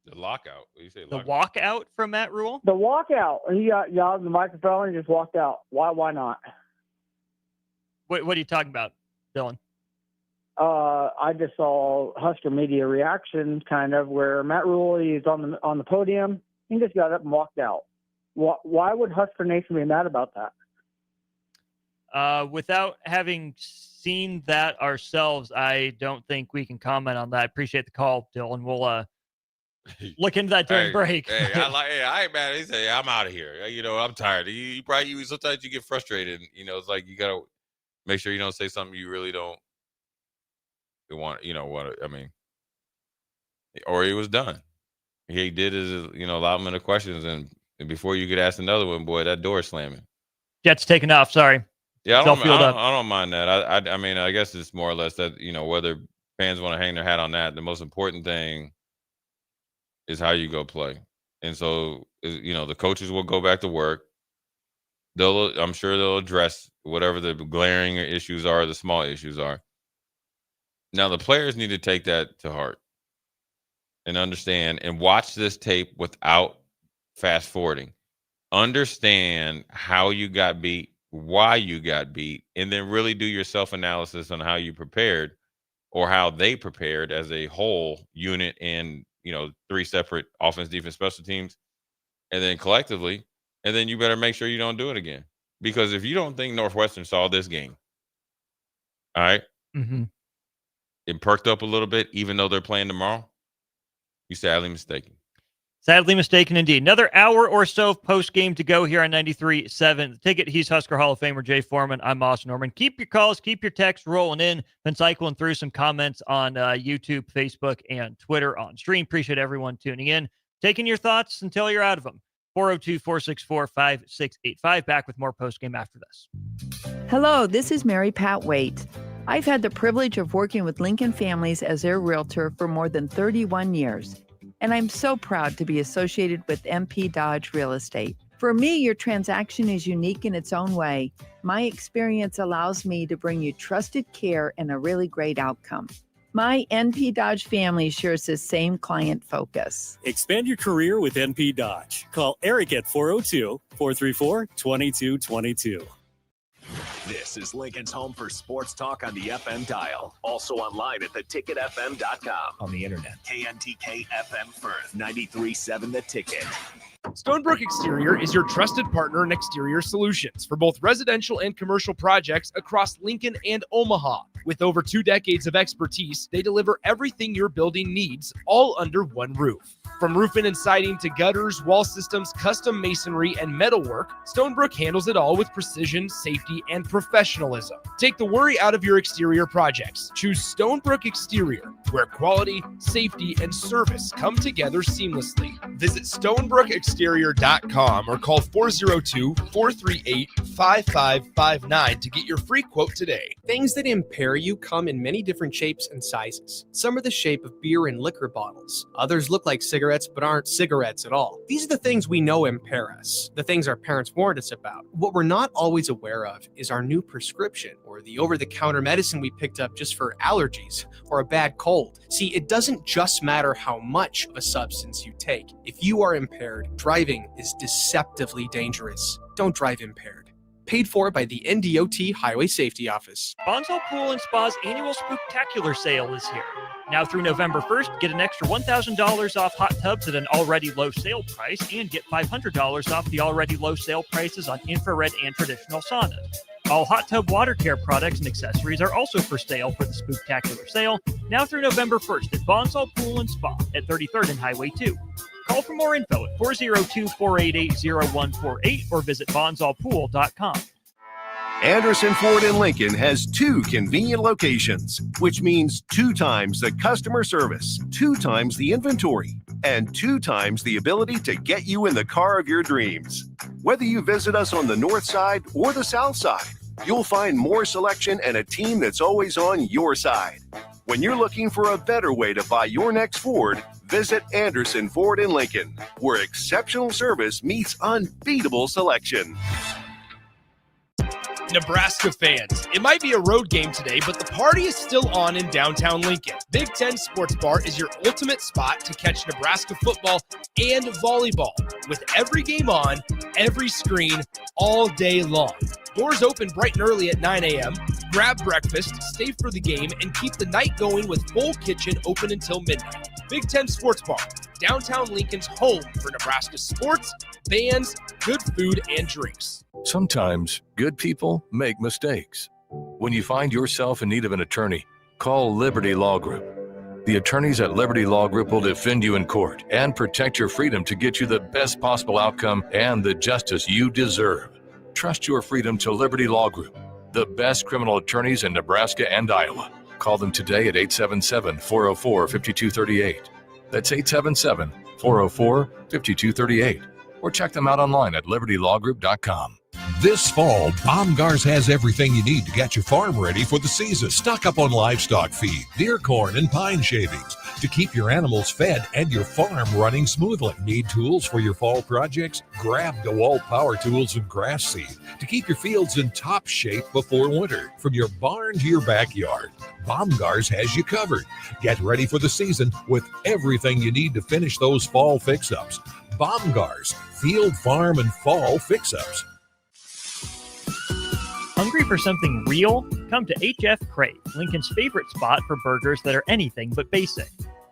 E: The lockout. What do you say?
D: The walkout from Matt Rule?
Q: The walkout. He got yelled in the microphone and just walked out. Why not?
D: What are you talking about, Dylan?
Q: I just saw Husker media reaction, kind of where Matt Rule is on the podium. He just got up and walked out. Why would Husker Nation be mad about that?
D: Without having seen that ourselves, I don't think we can comment on that. I appreciate the call, Dylan. We'll look into that during break.
E: I ain't mad. He said, I'm out of here. I'm tired. You probably sometimes you get frustrated. It's like you gotta make sure you don't say something you really don't want. I mean, or he was done. He did his allotment of questions, and before you could ask another one, boy, that door slamming.
D: Jets taking off. Sorry.
E: Yeah, I don't mind that. I mean, I guess it's more or less that whether fans want to hang their hat on that. The most important thing is how you go play, and so the coaches will go back to work. I'm sure they'll address whatever the glaring issues are, the small issues are. Now the players need to take that to heart and understand and watch this tape without fast forwarding. Understand how you got beat, why you got beat, and then really do your self-analysis on how you prepared or how they prepared as a whole unit in 3 separate offense, defense, special teams, and then collectively. And then you better make sure you don't do it again. Because if you don't think Northwestern saw this game, all right, it perked up a little bit, even though they're playing tomorrow, you're sadly mistaken.
D: Sadly mistaken indeed. Another hour or so of post-game to go here on 93.7. The Ticket. He's Husker Hall of Famer Jay Foreman. I'm Moss Norman. Keep your calls, keep your texts rolling in. Been cycling through some comments on YouTube, Facebook, and Twitter on stream. Appreciate everyone tuning in. Taking your thoughts until you're out of them. 402-464-5685. Back with more postgame after this.
R: Hello, this is Mary Pat Waite. I've had the privilege of working with Lincoln families as their realtor for more than 31 years, and I'm so proud to be associated with MP Dodge Real Estate. For me, your transaction is unique in its own way. My experience allows me to bring you trusted care and a really great outcome. My NP Dodge family shares the same client focus.
S: Expand your career with NP Dodge. Call Eric at 402-434-2222.
A: This is Lincoln's home for sports talk on the FM dial. Also online at theticketfm.com. On the internet, KNTK FM Firth, 93.7 The Ticket.
T: Stonebrook Exterior is your trusted partner in exterior solutions for both residential and commercial projects across Lincoln and Omaha. With over 2 decades of expertise, they deliver everything your building needs, all under one roof. From roofing and siding to gutters, wall systems, custom masonry, and metalwork, Stonebrook handles it all with precision, safety, and professionalism. Take the worry out of your exterior projects. Choose Stonebrook Exterior, where quality, safety, and service come together seamlessly. Visit StonebrookExterior.com or call 402-438-5559 to get your free quote today.
U: Things that impair you come in many different shapes and sizes. Some are the shape of beer and liquor bottles. Others look like cigarettes but aren't cigarettes at all. These are the things we know impair us, the things our parents warned us about. What we're not always aware of is our new prescription or the over-the-counter medicine we picked up just for allergies or a bad cold. See, it doesn't just matter how much of a substance you take. If you are impaired, driving is deceptively dangerous. Don't drive impaired. Paid for by the NDOT Highway Safety Office.
D: Bonsall Pool and Spa's annual Spooktacular sale is here. Now through November 1st, get an extra $1,000 off hot tubs at an already low sale price and get $500 off the already low sale prices on infrared and traditional saunas. All hot tub water care products and accessories are also for sale for the Spooktacular sale, now through November 1st at Bonsall Pool and Spa at 33rd and Highway 2. Call for more info at 402-488-0148 or visit bonsallpool.com.
H: Anderson Ford in Lincoln has 2 convenient locations, which means 2 times the customer service, 2 times the inventory, and 2 times the ability to get you in the car of your dreams. Whether you visit us on the north side or the south side, you'll find more selection and a team that's always on your side. When you're looking for a better way to buy your next Ford, visit Anderson Ford in Lincoln, where exceptional service meets unbeatable selection.
T: Nebraska fans, it might be a road game today, but the party is still on in downtown Lincoln. Big Ten Sports Bar is your ultimate spot to catch Nebraska football and volleyball, with every game on, every screen, all day long. Doors open bright and early at 9 a.m. Grab breakfast, stay for the game, and keep the night going with full kitchen open until midnight. Big Ten Sports Bar, downtown Lincoln's home for Nebraska sports, bands, good food, and drinks.
K: Sometimes good people make mistakes. When you find yourself in need of an attorney, call Liberty Law Group. The attorneys at Liberty Law Group will defend you in court and protect your freedom to get you the best possible outcome and the justice you deserve. Trust your freedom to Liberty Law Group, the best criminal attorneys in Nebraska and Iowa. Call them today at 877-404-5238. That's 877-404-5238. Or check them out online at libertylawgroup.com. This fall, Baumgars has everything you need to get your farm ready for the season. Stock up on livestock feed, deer corn, and pine shavings to keep your animals fed and your farm running smoothly. Need tools for your fall projects? Grab DeWalt power tools and grass seed to keep your fields in top shape before winter. From your barn to your backyard, Baumgars has you covered. Get ready for the season with everything you need to finish those fall fix-ups. Baumgars, field, farm, and fall fix-ups.
D: Hungry for something real? Come to HF Crave, Lincoln's favorite spot for burgers that are anything but basic.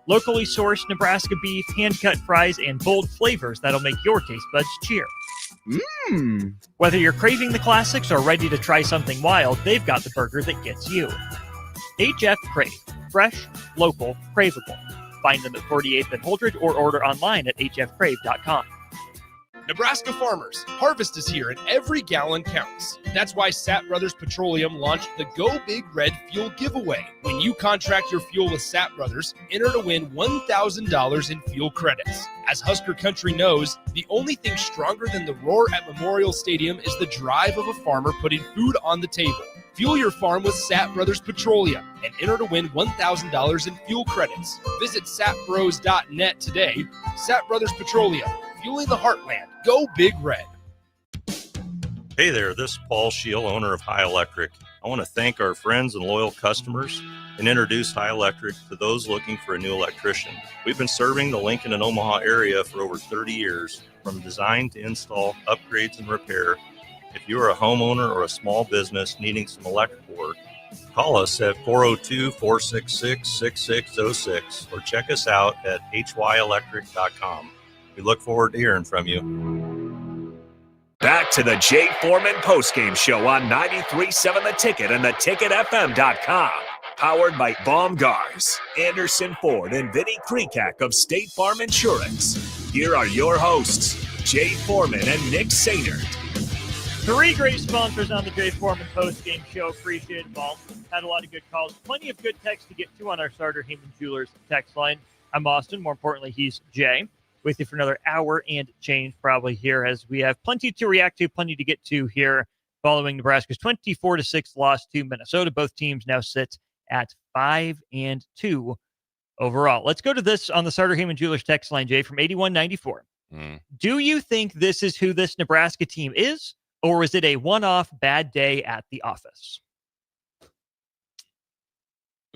D: Locally sourced Nebraska beef, hand-cut fries, and bold flavors that'll make your taste buds cheer. Whether you're craving the classics or ready to try something wild, they've got the burger that gets you. HF Crave. Fresh, local, craveable. Find them at 48th and Holdridge or order online at hfcrave.com.
T: Nebraska farmers, harvest is here and every gallon counts. That's why Sapp Brothers Petroleum launched the Go Big Red Fuel Giveaway. When you contract your fuel with Sapp Brothers, enter to win $1,000 in fuel credits. As Husker Country knows, the only thing stronger than the roar at Memorial Stadium is the drive of a farmer putting food on the table. Fuel your farm with Sapp Brothers Petroleum and enter to win $1,000 in fuel credits. Visit sapbros.net today. Sapp Brothers Petroleum, fueling the heartland. Go Big Red.
J: Hey there, this is Paul Scheel, owner of High Electric. I want to thank our friends and loyal customers and introduce High Electric to those looking for a new electrician. We've been serving the Lincoln and Omaha area for over 30 years, from design to install, upgrades and repair. If you are a homeowner or a small business needing some electrical work, call us at 402-466-6606 or check us out at hyelectric.com. We look forward to hearing from you.
A: Back to the Jay Foreman Postgame Show on 93.7 The Ticket and theticketfm.com. Powered by Baumgars, Anderson Ford, and Vinny Krikak of State Farm Insurance. Here are your hosts, Jay Foreman and Nick Sainer.
D: 3 great sponsors on the Jay Foreman Postgame Show. Appreciate it all. Had a lot of good calls. Plenty of good texts to get to on our Starter Heyman Jewelers text line. I'm Austin. More importantly, he's Jay. With you for another hour and change probably here, as we have plenty to react to, plenty to get to here following Nebraska's 24-6 loss to Minnesota. Both teams now sit at 5-2 overall. Let's go to this on the Starter Heyman Jewelers text line, Jay, from 8194. Do you think this is who this Nebraska team is, or is it a one-off bad day at the office?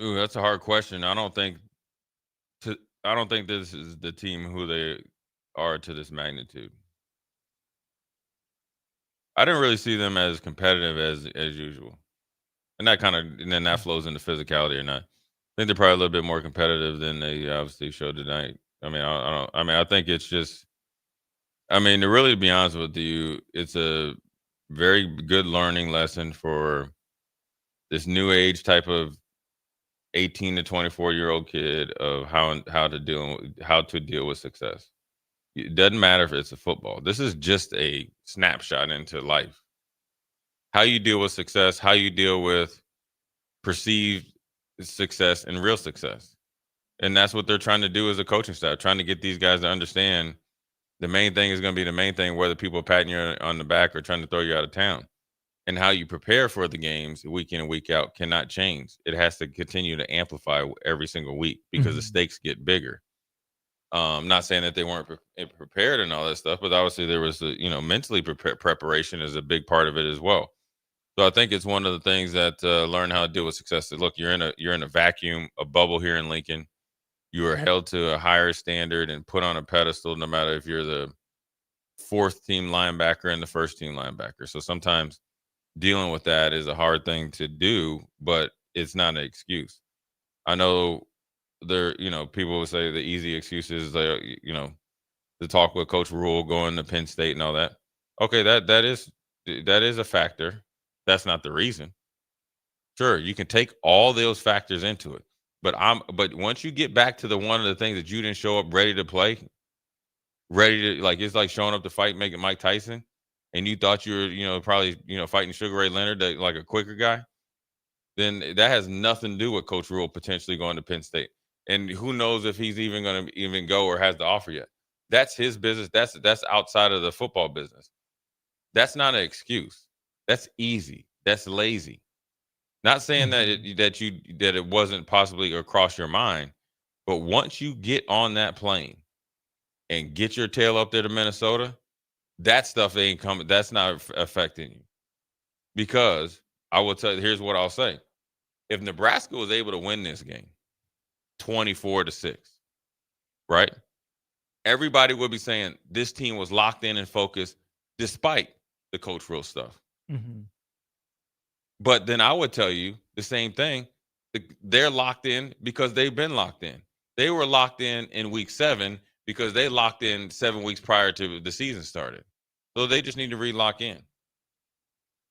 E: Ooh, that's a hard question. I don't think this is the team who they are to this magnitude. I didn't really see them as competitive as usual. And then that flows into physicality or not. I think they're probably a little bit more competitive than they obviously showed tonight. I think it's just, to really be honest with you, it's a very good learning lesson for this new age type of 18 to 24-year-old kid of how to deal with success. It doesn't matter if it's a football. This is just a snapshot into life. How you deal with success, how you deal with perceived success and real success. And that's what they're trying to do as a coaching staff, trying to get these guys to understand the main thing is going to be the main thing, whether people are patting you on the back or trying to throw you out of town. And how you prepare for the games week in and week out cannot change. It has to continue to amplify every single week because the stakes get bigger. Not saying that they weren't prepared and all that stuff, but obviously there was mentally preparation is a big part of it as well. So I think it's one of the things that learn how to deal with success. Look, you're in a vacuum, a bubble here in Lincoln. You are held to a higher standard and put on a pedestal, no matter if you're the 4th team linebacker and the 1st team linebacker. So sometimes dealing with that is a hard thing to do, but it's not an excuse. I know people will say the easy excuses, the talk with Coach Rule, going to Penn State and all that. Okay, that is a factor. That's not the reason. Sure, you can take all those factors into it, but once you get back to one of the things that you didn't show up ready to play, it's like showing up to fight, making Mike Tyson. And you thought you were, probably, fighting Sugar Ray Leonard, like a quicker guy, then that has nothing to do with Coach Rule potentially going to Penn State. And who knows if he's even going to go or has the offer yet. That's his business. That's outside of the football business. That's not an excuse. That's easy. That's lazy. Not saying that it wasn't possibly across your mind, but once you get on that plane and get your tail up there to Minnesota, that stuff ain't coming. That's not affecting you. Because I will tell you, here's what I'll say. If Nebraska was able to win this game 24-6, right? Everybody would be saying this team was locked in and focused despite the Coach Rule stuff.
D: Mm-hmm.
E: But then I would tell you the same thing. They're locked in because they've been locked in. They were locked in week 7 because they locked in 7 weeks prior to the season started. So they just need to re-lock in.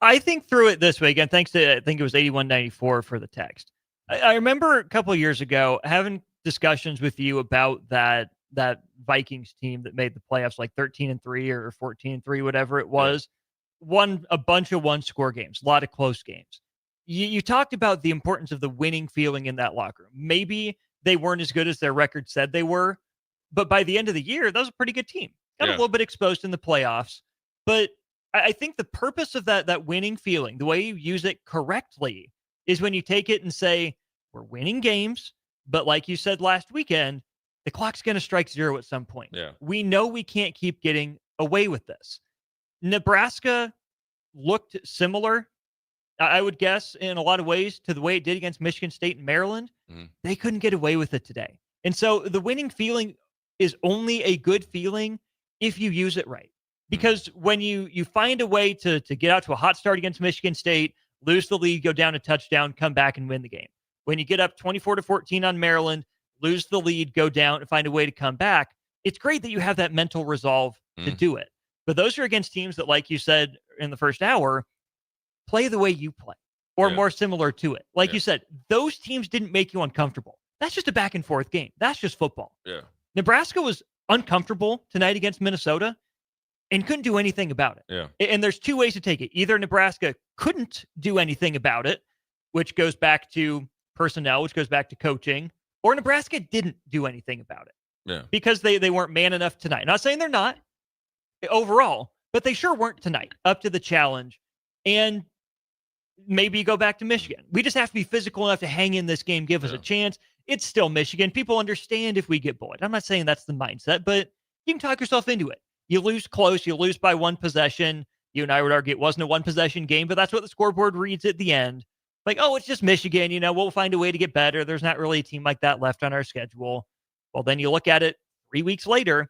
D: I think through it this way, again, thanks to, I think it was 8194 for the text. I remember a couple of years ago having discussions with you about that Vikings team that made the playoffs, like 13-3 or 14-3, whatever it was. Won a bunch of one-score games, a lot of close games. You talked about the importance of the winning feeling in that locker room. Maybe they weren't as good as their record said they were, but by the end of the year, that was a pretty good team. Got a little bit exposed in the playoffs, but I think the purpose of that winning feeling, the way you use it correctly, is when you take it and say, we're winning games, but like you said last weekend, the clock's going to strike 0 at some point.
E: Yeah.
D: We know we can't keep getting away with this. Nebraska looked similar, I would guess, in a lot of ways to the way it did against Michigan State and Maryland.
E: Mm-hmm.
D: They couldn't get away with it today. And so the winning feeling is only a good feeling if you use it right. Because when you find a way to get out to a hot start against Michigan State, lose the lead, go down a touchdown, come back and win the game. When you get up 24-14 on Maryland, lose the lead, go down and find a way to come back, it's great that you have that mental resolve to do it. But those are against teams that, like you said in the first hour, play the way you play or more similar to it. Like you said, those teams didn't make you uncomfortable. That's just a back and forth game. That's just football.
E: Yeah.
D: Nebraska was uncomfortable tonight against Minnesota and couldn't do anything about it.
E: Yeah.
D: And there's two ways to take it. Either Nebraska couldn't do anything about it, which goes back to personnel, which goes back to coaching, or Nebraska didn't do anything about it.
E: Yeah.
D: Because they weren't man enough tonight. Not saying they're not overall, but they sure weren't tonight up to the challenge. And maybe you go back to Michigan. We just have to be physical enough to hang in this game, give us a chance. It's still Michigan. People understand if we get bullied. I'm not saying that's the mindset, but you can talk yourself into it. You lose close, you lose by one possession. You and I would argue it wasn't a one-possession game, but that's what the scoreboard reads at the end. Like, oh, it's just Michigan. We'll find a way to get better. There's not really a team like that left on our schedule. Well, then you look at it 3 weeks later,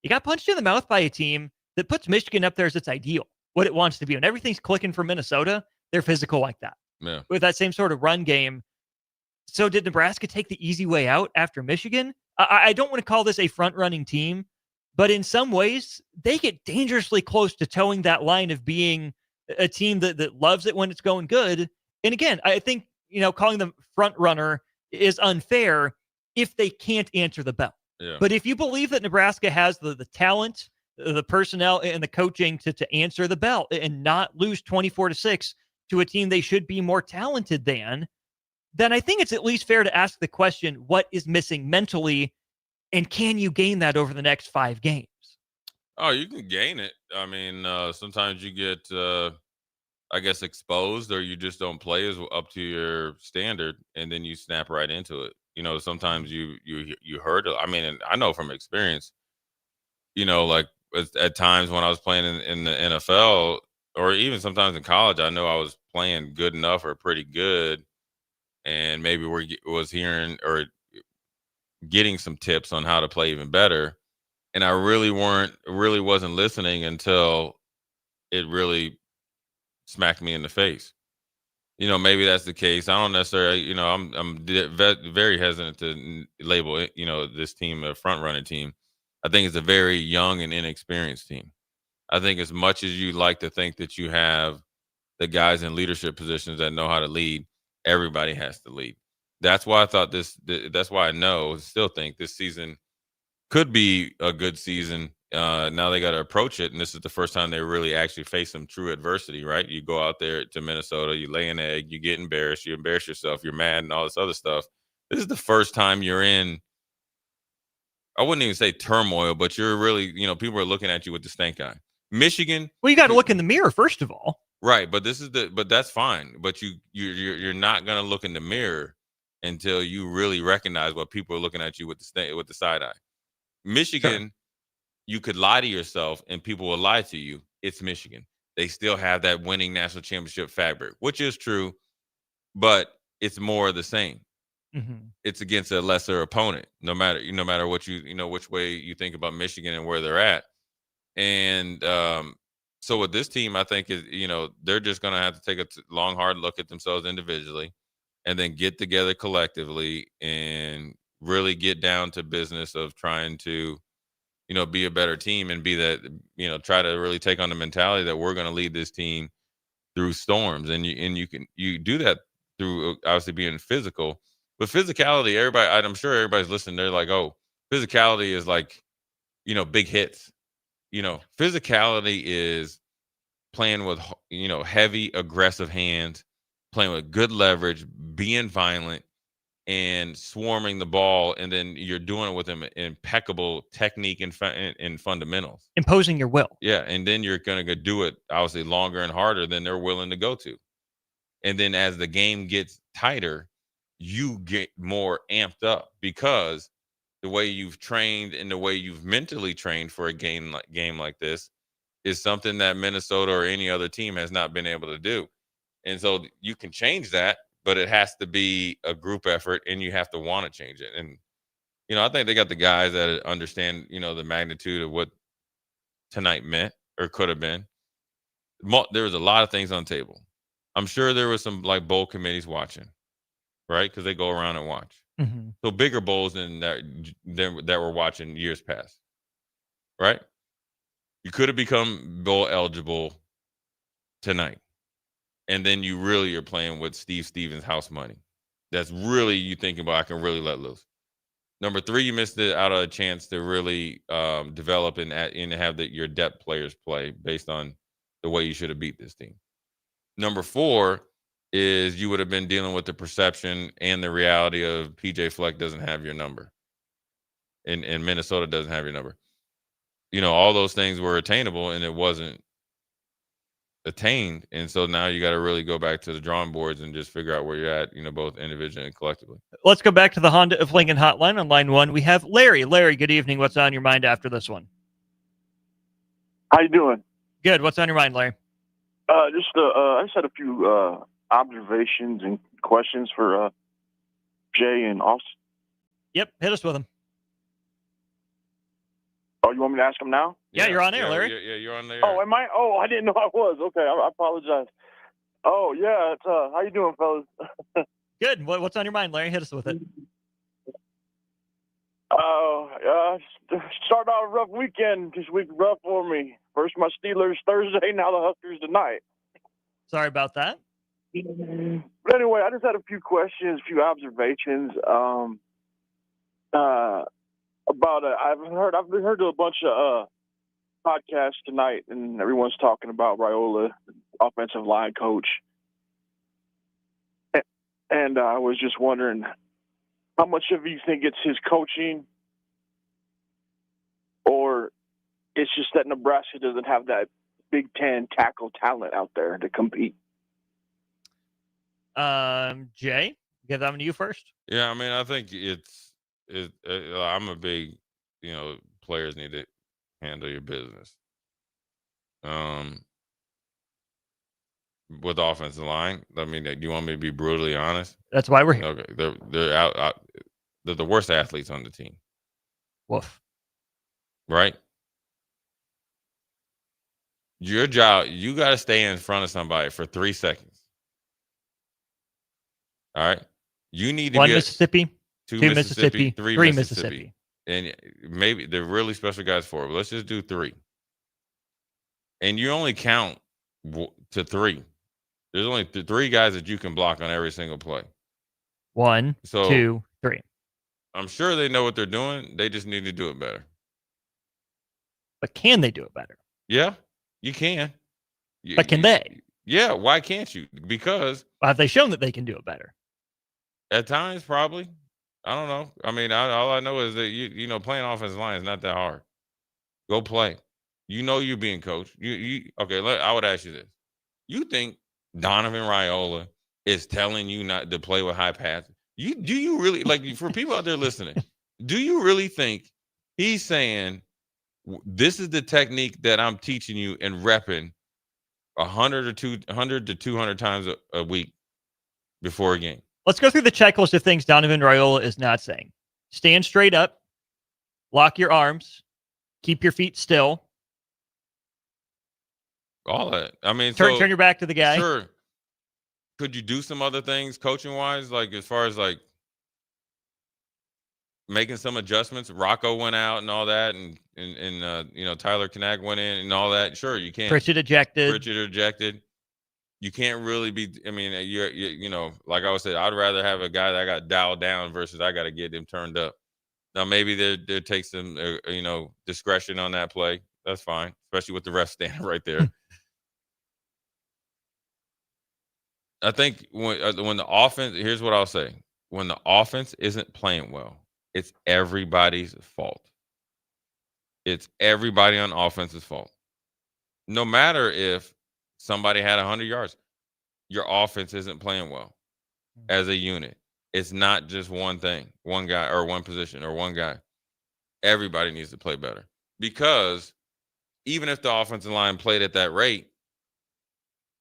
D: you got punched in the mouth by a team that puts Michigan up there as its ideal, what it wants to be. When everything's clicking for Minnesota, they're physical like that.
E: Yeah.
D: With that same sort of run game. So did Nebraska take the easy way out after Michigan? I don't want to call this a front-running team, but in some ways, they get dangerously close to towing that line of being a team that loves it when it's going good. And again, I think, calling them front-runner is unfair if they can't answer the bell.
E: Yeah.
D: But if you believe that Nebraska has the talent, the personnel, and the coaching to answer the bell and not lose 24-6 to a team they should be more talented than, then I think it's at least fair to ask the question, what is missing mentally, and can you gain that over the next 5 games?
E: Oh, you can gain it. I mean, sometimes you get, I guess, exposed, or you just don't play as up to your standard, and then you snap right into it. Sometimes you hurt. I mean, and I know from experience, like at times when I was playing in the NFL, or even sometimes in college, I know I was playing good enough or pretty good, and maybe was hearing or getting some tips on how to play even better, and I really wasn't listening until it really smacked me in the face. Maybe that's the case. I don't necessarily, I'm very hesitant to label it, this team a front running team. I think it's a very young and inexperienced team. I think as much as you like to think that you have the guys in leadership positions that know how to lead, everybody has to lead. That's why I thought that's why I still think this season could be a good season. Now they got to approach it, and this is the first time they really actually face some true adversity, right? You go out there to Minnesota, you lay an egg, you get embarrassed, you embarrass yourself, you're mad, and all this other stuff. This is the first time you're in, I wouldn't even say turmoil, but you're really, people are looking at you with the stank eye. Michigan.
D: Well, you got to look in the mirror first of all.
E: Right, but but that's fine. But you're not gonna look in the mirror until you really recognize what people are looking at you with the side eye. Michigan. Sure. You could lie to yourself and people will lie to you. It's Michigan. They still have that winning national championship fabric, which is true, but it's more of the same.
D: Mm-hmm.
E: It's against a lesser opponent, no matter what which way you think about Michigan and where they're at. And so with this team, I think they're just going to have to take a long, hard look at themselves individually and then get together collectively and really get down to business of trying to be a better team and be that, try to really take on the mentality that we're going to lead this team through storms. And you do that through obviously being physical, but physicality, I'm sure everybody's listening. They're like, oh, physicality is like, big hits. Physicality is playing with, heavy, aggressive hands, playing with good leverage, being violent, and swarming the ball, and then you're doing it with an impeccable technique and fundamentals.
D: Imposing your will.
E: Yeah, and then you're going to do it, obviously, longer and harder than they're willing to go to. And then as the game gets tighter, you get more amped up because the way you've trained and the way you've mentally trained for a game like this is something that Minnesota or any other team has not been able to do. And so you can change that, but it has to be a group effort and you have to want to change it. And, I think they got the guys that understand, the magnitude of what tonight meant or could have been. There was a lot of things on the table. I'm sure there was some like bowl committees watching, right? Because they go around and watch.
D: Mm-hmm.
E: So bigger bowls than that were watching years past, right? You could have become bowl eligible tonight, and then you really are playing with Steve Stevens' house money. That's really you thinking about. I can really let loose. Number 3, you missed out on a chance to really develop and have your depth players play based on the way you should have beat this team. Number 4 is you would have been dealing with the perception and the reality of PJ Fleck doesn't have your number, and Minnesota doesn't have your number. All those things were attainable, and it wasn't attained, and so now you got to really go back to the drawing boards and just figure out where you're at, both individually and collectively.
D: Let's go back to the Honda of Lincoln hotline. On line 1, we have Larry. Larry, good evening. What's on your mind after this one?
C: How you doing?
D: Good. What's on your mind, Larry?
C: I just had a few observations and questions for Jay and Austin.
D: Yep, hit us with them.
C: Oh, you want me to ask them now?
D: Yeah, you're on air, Larry.
E: Yeah, you're on there.
C: Oh, am I? Oh, I didn't know I was. Okay, I apologize. Oh, yeah. It's, how you doing, fellas?
D: Good. What's on your mind, Larry? Hit us with it.
C: Started out a rough weekend. This week rough for me. First my Steelers Thursday, now the Huskers tonight.
D: Sorry about that.
C: But anyway, I just had a few questions, a few observations. About I've heard a bunch of podcasts tonight, and everyone's talking about Raiola, offensive line coach. And I was just wondering, how much of you think it's his coaching, or it's just that Nebraska doesn't have that Big Ten tackle talent out there to compete?
D: Jay, give that one to you first.
E: Yeah, I mean, I think I'm a big, players need to handle your business. With offensive line, I mean, do you want me to be brutally honest?
D: That's why we're here.
E: Okay, they're out. They're the worst athletes on the team.
D: Woof.
E: Right? Your job, you got to stay in front of somebody for 3 seconds. All right? You need to
D: 1
E: get
D: Mississippi, 2 Mississippi, 3 Mississippi.
E: And maybe they're really special guys for it, but let's just do 3. And you only count to 3. There's only 3 guys that you can block on every single play.
D: 1, 2, 3.
E: I'm sure they know what they're doing. They just need to do it better.
D: But can they do it better?
E: Yeah, you can.
D: But can they?
E: Yeah, why can't you? Because
D: have they shown that they can do it better?
E: At times, probably. I don't know. I mean, all I know is that playing offensive line is not that hard. Go play. You're being coached. Okay? I would ask you this: you think Donovan Raiola is telling you not to play with high passes? Do you really, like, for people out there listening? Do you really think he's saying this is the technique that I'm teaching you and repping 100 to 200 times a week before a game?
D: Let's go through the checklist of things Donovan Raiola is not saying. Stand straight up. Lock your arms. Keep your feet still.
E: All that. I mean,
D: turn your back to the guy.
E: Sure. Could you do some other things coaching wise, like as far as like making some adjustments? Rocco went out and all that, and Tyler Knag went in and all that. Sure, you can.
D: Pritchett ejected.
E: You can't really be. I mean, you're like I was saying, I'd rather have a guy that got dialed down versus I got to get him turned up. Now maybe there takes some discretion on that play. That's fine, especially with the ref standing right there. I think when the offense, here's what I'll say: when the offense isn't playing well, it's everybody's fault. It's everybody on offense's fault. No matter if somebody had 100 yards, your offense isn't playing well as a unit. It's not just one thing, one guy or one position or one guy. Everybody needs to play better, because even if the offensive line played at that rate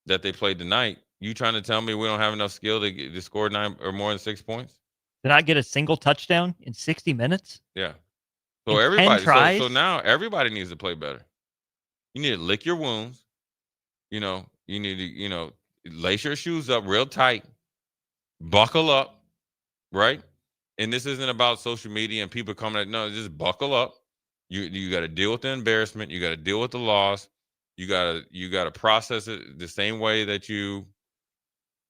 E: that they played tonight, you trying to tell me we don't have enough skill to score 9 or more than 6 points?
D: Did I get a single touchdown in 60 minutes?
E: Yeah. So everybody. So now everybody needs to play better. You need to lick your wounds. You need to, lace your shoes up real tight, buckle up, right? And this isn't about social media and people coming at, no, just buckle up. You got to deal with the embarrassment. You got to deal with the loss. You got to process it the same way that you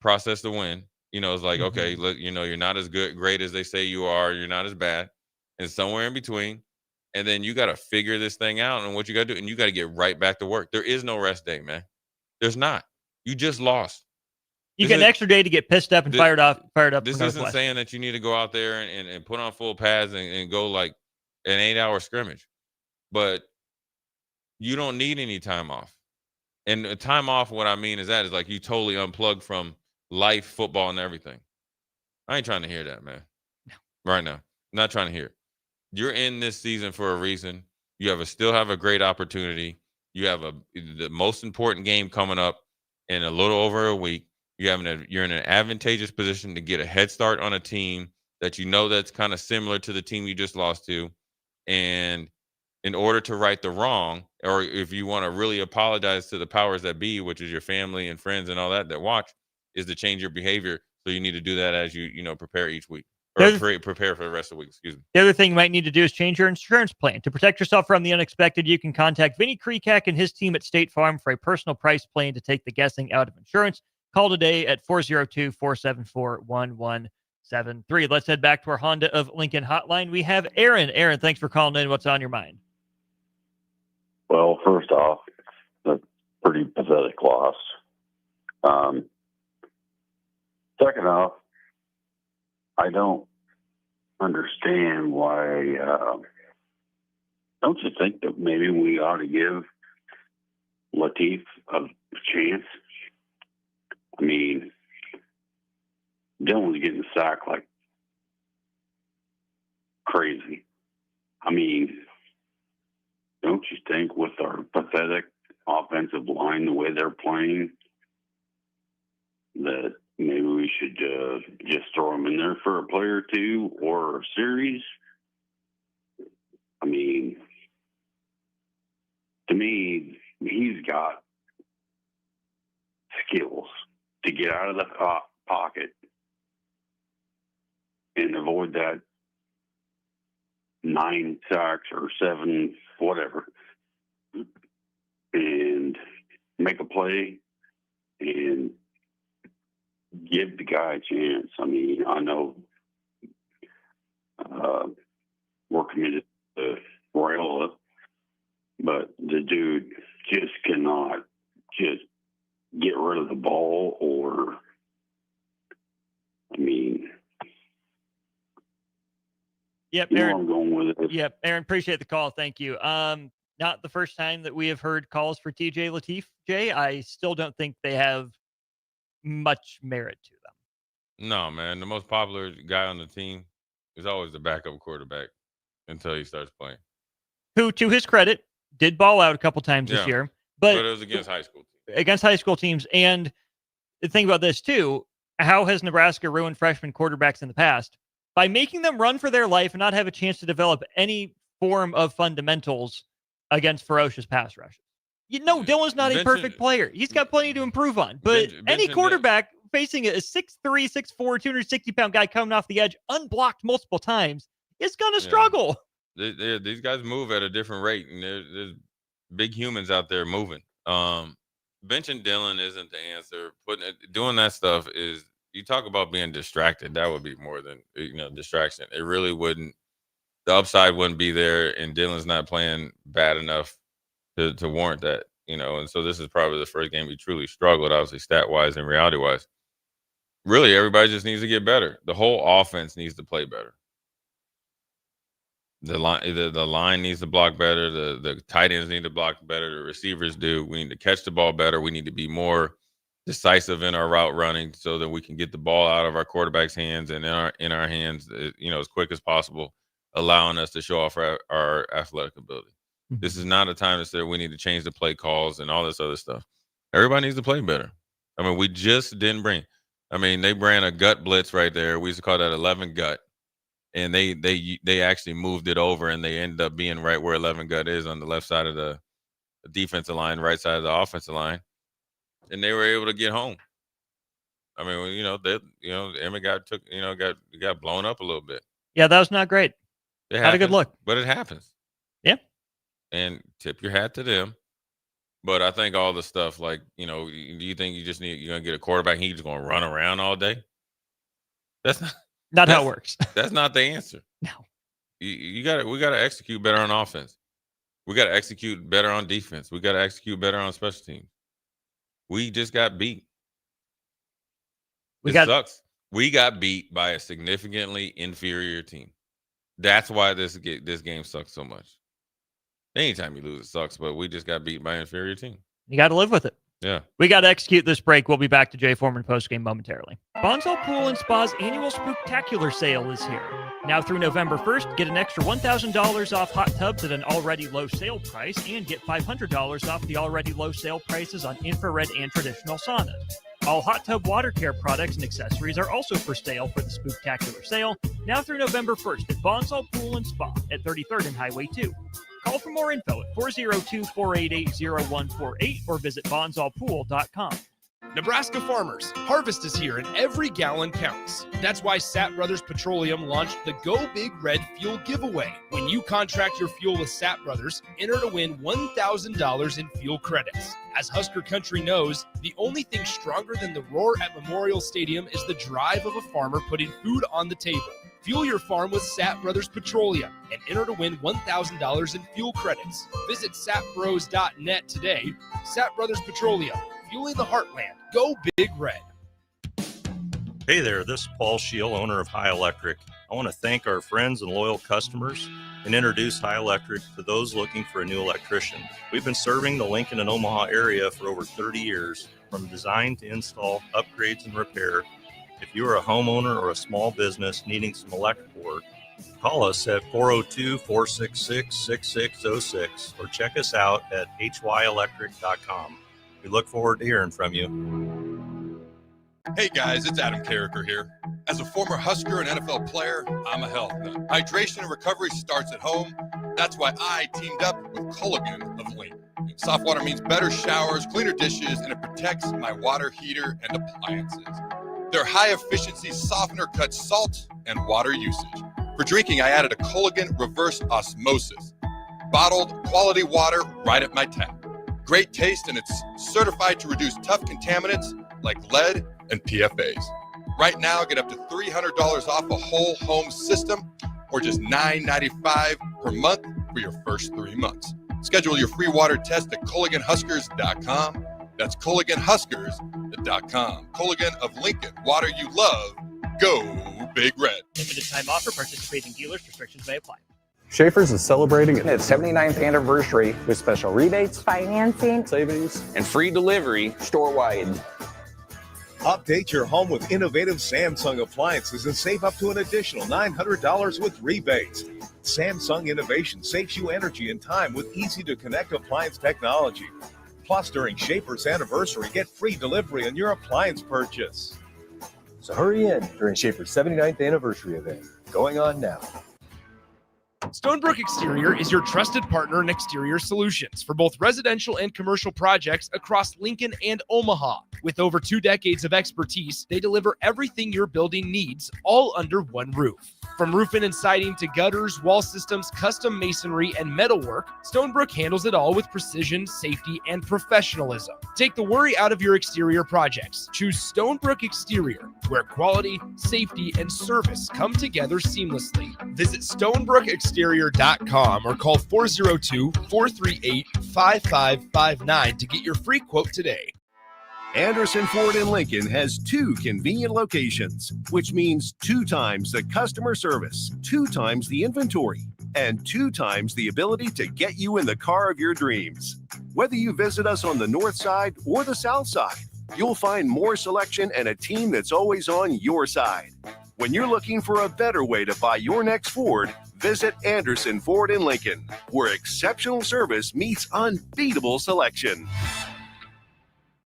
E: process the win. It's like, okay, look, you're not as great as they say you are. You're not as bad. And somewhere in between. And then you got to figure this thing out and what you got to do. And you got to get right back to work. There is no rest day, man. There's not. You just lost.
D: You get an extra day to get pissed up and fired up.
E: This isn't saying that you need to go out there and put on full pads and go like an 8-hour scrimmage. But you don't need any time off. And time off, what I mean is like you totally unplug from life, football, and everything. I ain't trying to hear that, man. No. Right now. I'm not trying to hear it. You're in this season for a reason. You still have a great opportunity. You have the most important game coming up in a little over a week. You're in an advantageous position to get a head start on a team that that's kind of similar to the team you just lost to. And in order to right the wrong, or if you want to really apologize to the powers that be, which is your family and friends and all that watch, is to change your behavior. So you need to do that as you prepare each week. Or prepare for the rest of the week, excuse me.
D: The other thing you might need to do is change your insurance plan. To protect yourself from the unexpected, you can contact Vinny Kreekak and his team at State Farm for a personal price plan to take the guessing out of insurance. Call today at 402-474-1173. Let's head back to our Honda of Lincoln hotline. We have Aaron. Aaron, thanks for calling in. What's on your mind?
B: Well, first off, it's a pretty pathetic loss. Second off, I don't understand why. Don't you think that maybe we ought to give Latif a chance? I mean, Dylan's getting sacked like crazy. I mean, don't you think with our pathetic offensive line, the way they're playing, that maybe we should just throw him in there for a play or two or a series? I mean, to me, he's got skills to get out of the pocket and avoid that 9 sacks or 7, whatever, and make a play and give the guy a chance. I mean, I know we're committed to Raiola, but the dude just cannot just get rid of the ball, or, I mean,
D: yep,
B: you know
D: Aaron,
B: where I'm going with it.
D: Yep, Aaron, appreciate the call. Thank you. Not the first time that we have heard calls for TJ Latif, Jay. I still don't think they have much merit to them.
E: No, man. The most popular guy on the team is always the backup quarterback until he starts playing.
D: Who, to his credit, did ball out a couple times this year. But
E: it was against high school teams.
D: Against high school teams. And the thing about this, too, how has Nebraska ruined freshman quarterbacks in the past? By making them run for their life and not have a chance to develop any form of fundamentals against ferocious pass rushes. Dylan's not a perfect player. He's got plenty to improve on. But any quarterback facing a 6'3", 6'4", 260-pound guy coming off the edge, unblocked multiple times, is going to struggle.
E: These guys move at a different rate, and there's big humans out there moving. Benching Dylan isn't the answer. Doing that stuff is, you talk about being distracted. That would be more than distraction. It really wouldn't. The upside wouldn't be there, and Dylan's not playing bad enough to warrant that. And so this is probably the first game he truly struggled, obviously stat wise and reality wise. Really, everybody just needs to get better. The whole offense needs to play better. The line needs to block better. The tight ends need to block better. The receivers do. We need to catch the ball better. We need to be more decisive in our route running so that we can get the ball out of our quarterback's hands and in our hands, as quick as possible, allowing us to show off our athletic ability. Mm-hmm. This is not a time to say we need to change the play calls and all this other stuff. Everybody needs to play better. I mean, we just didn't bring. I mean, they ran a gut blitz right there. We used to call that 11 gut. And they actually moved it over, and they ended up being right where 11 gut is on the left side of the the defensive line, right side of the offensive line, and they were able to get home. I mean, Emmett got blown up a little bit.
D: Yeah, that was not great. Not a good look.
E: But it happens.
D: Yeah.
E: And tip your hat to them. But I think all the stuff like, do you think you're going to get a quarterback and he's just going to run around all day? That's
D: not how it works.
E: That's not the answer.
D: No.
E: We got to execute better on offense. We got to execute better on defense. We got to execute better on special teams. We just got beat. It sucks. We got beat by a significantly inferior team. That's why this game sucks so much. Anytime you lose, it sucks, but we just got beat by an inferior team.
D: You got to live with it.
E: Yeah.
D: We got to execute this break. We'll be back to Jay Foreman postgame momentarily. Bonsall Pool & Spa's annual Spooktacular sale is here. Now through November 1st, get an extra $1,000 off hot tubs at an already low sale price and get $500 off the already low sale prices on infrared and traditional saunas. All hot tub water care products and accessories are also for sale for the Spooktacular sale, now through November 1st at Bonsall Pool & Spa at 33rd and Highway 2. Call for more info at 402-488-0148 or visit bonsallpool.com.
T: Nebraska farmers, harvest is here and every gallon counts. That's why Sapp Brothers Petroleum launched the Go Big Red Fuel Giveaway. When you contract your fuel with Sapp Brothers, enter to win $1,000 in fuel credits. As Husker Country knows, the only thing stronger than the roar at Memorial Stadium is the drive of a farmer putting food on the table. Fuel your farm with Sapp Brothers Petroleum and enter to win $1,000 in fuel credits. Visit sapbros.net today. Sapp Brothers Petroleum, fueling the heartland. Go Big Red.
J: Hey there, this is Paul Scheel, owner of High Electric. I want to thank our friends and loyal customers and introduce High Electric to those looking for a new electrician. We've been serving the Lincoln and Omaha area for over 30 years, from design to install, upgrades, and repair. If you are a homeowner or a small business needing some electrical work, call us at 402-466-6606 or check us out at hyelectric.com. We look forward to hearing from you.
L: Hey guys, it's Adam Carricker here. As a former Husker and NFL player, I'm a health nut. Hydration and recovery starts at home. That's why I teamed up with Culligan of Lincoln. Soft water means better showers, cleaner dishes, and it protects my water heater and appliances. Their high-efficiency softener cuts salt and water usage. For drinking, I added a Culligan reverse osmosis. Bottled quality water right at my tap. Great taste, and it's certified to reduce tough contaminants like lead and PFAs. Right now, get up to $300 off a whole home system or just $9.95 per month for your first 3 months. Schedule your free water test at CulliganHuskers.com. That's CulliganHuskers.com. Culligan of Lincoln. Water you love. Go Big Red.
D: Limited time offer. Participating dealers. Restrictions may apply.
N: Schaefer's is celebrating its 79th anniversary with special rebates,
F: financing,
N: savings, and free delivery store-wide.
H: Update your home with innovative Samsung appliances and save up to an additional $900 with rebates. Samsung Innovation saves you energy and time with easy-to-connect appliance technology. Plus, during Schaefer's anniversary, get free delivery on your appliance purchase.
O: So hurry in during Schaefer's 79th anniversary event, going on now.
T: Stonebrook Exterior is your trusted partner in exterior solutions for both residential and commercial projects across Lincoln and Omaha. With over 2 decades of expertise, they deliver everything your building needs, all under one roof. From roofing and siding to gutters, wall systems, custom masonry, and metalwork, Stonebrook handles it all with precision, safety, and professionalism. Take the worry out of your exterior projects. Choose Stonebrook Exterior, where quality, safety, and service come together seamlessly. Visit StonebrookExterior.com or call 402-438-5559 to get your free quote today.
H: Anderson Ford in Lincoln has 2 convenient locations, which means 2 times the customer service, 2 times the inventory, and 2 times the ability to get you in the car of your dreams. Whether you visit us on the north side or the south side, you'll find more selection and a team that's always on your side. When you're looking for a better way to buy your next Ford, visit Anderson Ford in Lincoln, where exceptional service meets unbeatable selection.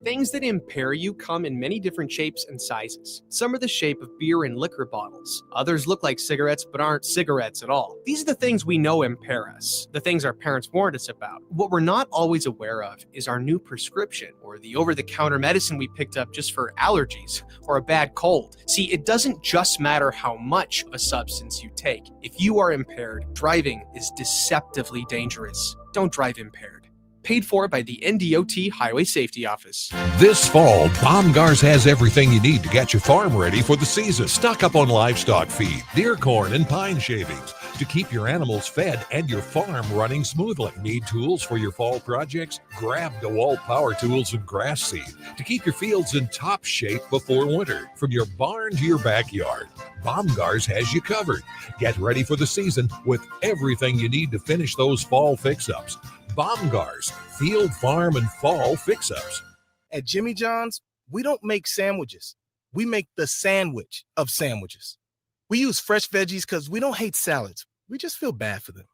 U: Things that impair you come in many different shapes and sizes. Some are the shape of beer and liquor bottles. Others look like cigarettes but aren't cigarettes at all. These are the things we know impair us, the things our parents warned us about. What we're not always aware of is our new prescription, or the over-the-counter medicine we picked up just for allergies or a bad cold. See, it doesn't just matter how much of a substance you take. If you are impaired, driving is deceptively dangerous. Don't drive impaired. Paid for by the NDOT Highway Safety Office.
K: This fall, Baumgars has everything you need to get your farm ready for the season. Stock up on livestock feed, deer corn, and pine shavings to keep your animals fed and your farm running smoothly. Need tools for your fall projects? Grab DeWalt power tools and grass seed to keep your fields in top shape before winter. From your barn to your backyard, Baumgars has you covered. Get ready for the season with everything you need to finish those fall fix-ups. Baumgars, field, farm, and fall fix-ups.
M: At Jimmy John's, we don't make sandwiches. We make the sandwich of sandwiches. We use fresh veggies because we don't hate salads. We just feel bad for them.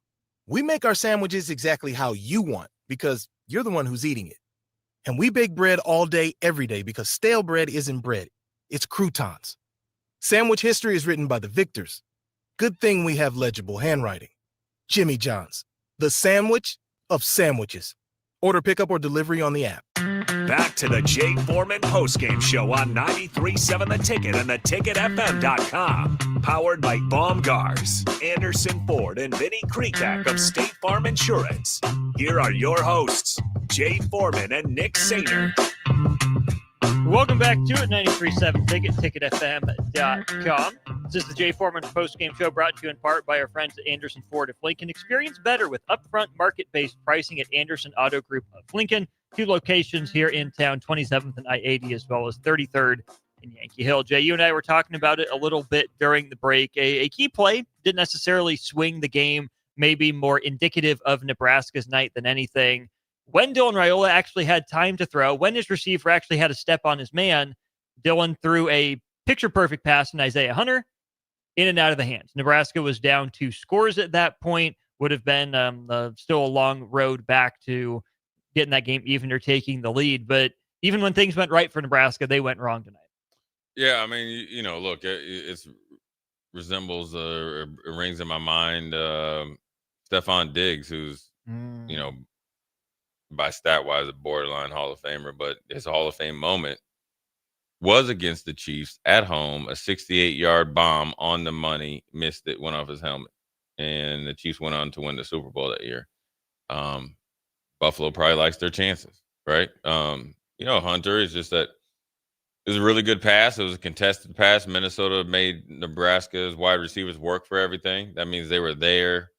M: We make our sandwiches exactly how you want because you're the one who's eating it. And we bake bread all day, every day because stale bread isn't bread. It's croutons. Sandwich history is written by the victors. Good thing we have legible handwriting. Jimmy John's, the sandwich of sandwiches. Order pickup or delivery on the app.
A: Back to the Jay Foreman Postgame Show on 93.7 The Ticket and theticketfm.com. Powered by Baumgars, Anderson Ford, and Vinny Kreekak of State Farm Insurance. Here are your hosts, Jay Foreman and Nick Sainer.
D: Welcome back to it, 93.7 Ticket, ticketfm.com. This is the Jay Foreman Postgame Show, brought to you in part by our friends at Anderson Ford of Lincoln. Experience better with upfront market-based pricing at Anderson Auto Group of Lincoln. 2 locations here in town, 27th and I-80, as well as 33rd in Yankee Hill. Jay, you and I were talking about it a little bit during the break. A key play didn't necessarily swing the game, maybe more indicative of Nebraska's night than anything. When Dylan Raiola actually had time to throw, when his receiver actually had to step on his man, Dylan threw a picture-perfect pass in Isaiah Hunter, in and out of the hands. Nebraska was down 2 scores at that point, would have been still a long road back to getting that game even or taking the lead. But even when things went right for Nebraska, they went wrong tonight.
E: Yeah, I mean, look, it resembles, it rings in my mind, Stephon Diggs, who's, by stat-wise, a borderline Hall of Famer, but his Hall of Fame moment was against the Chiefs at home. A 68-yard bomb on the money, missed it, went off his helmet, and the Chiefs went on to win the Super Bowl that year. Buffalo probably likes their chances, right? Hunter is just that it was a really good pass. It was a contested pass. Minnesota made Nebraska's wide receivers work for everything. That means they were there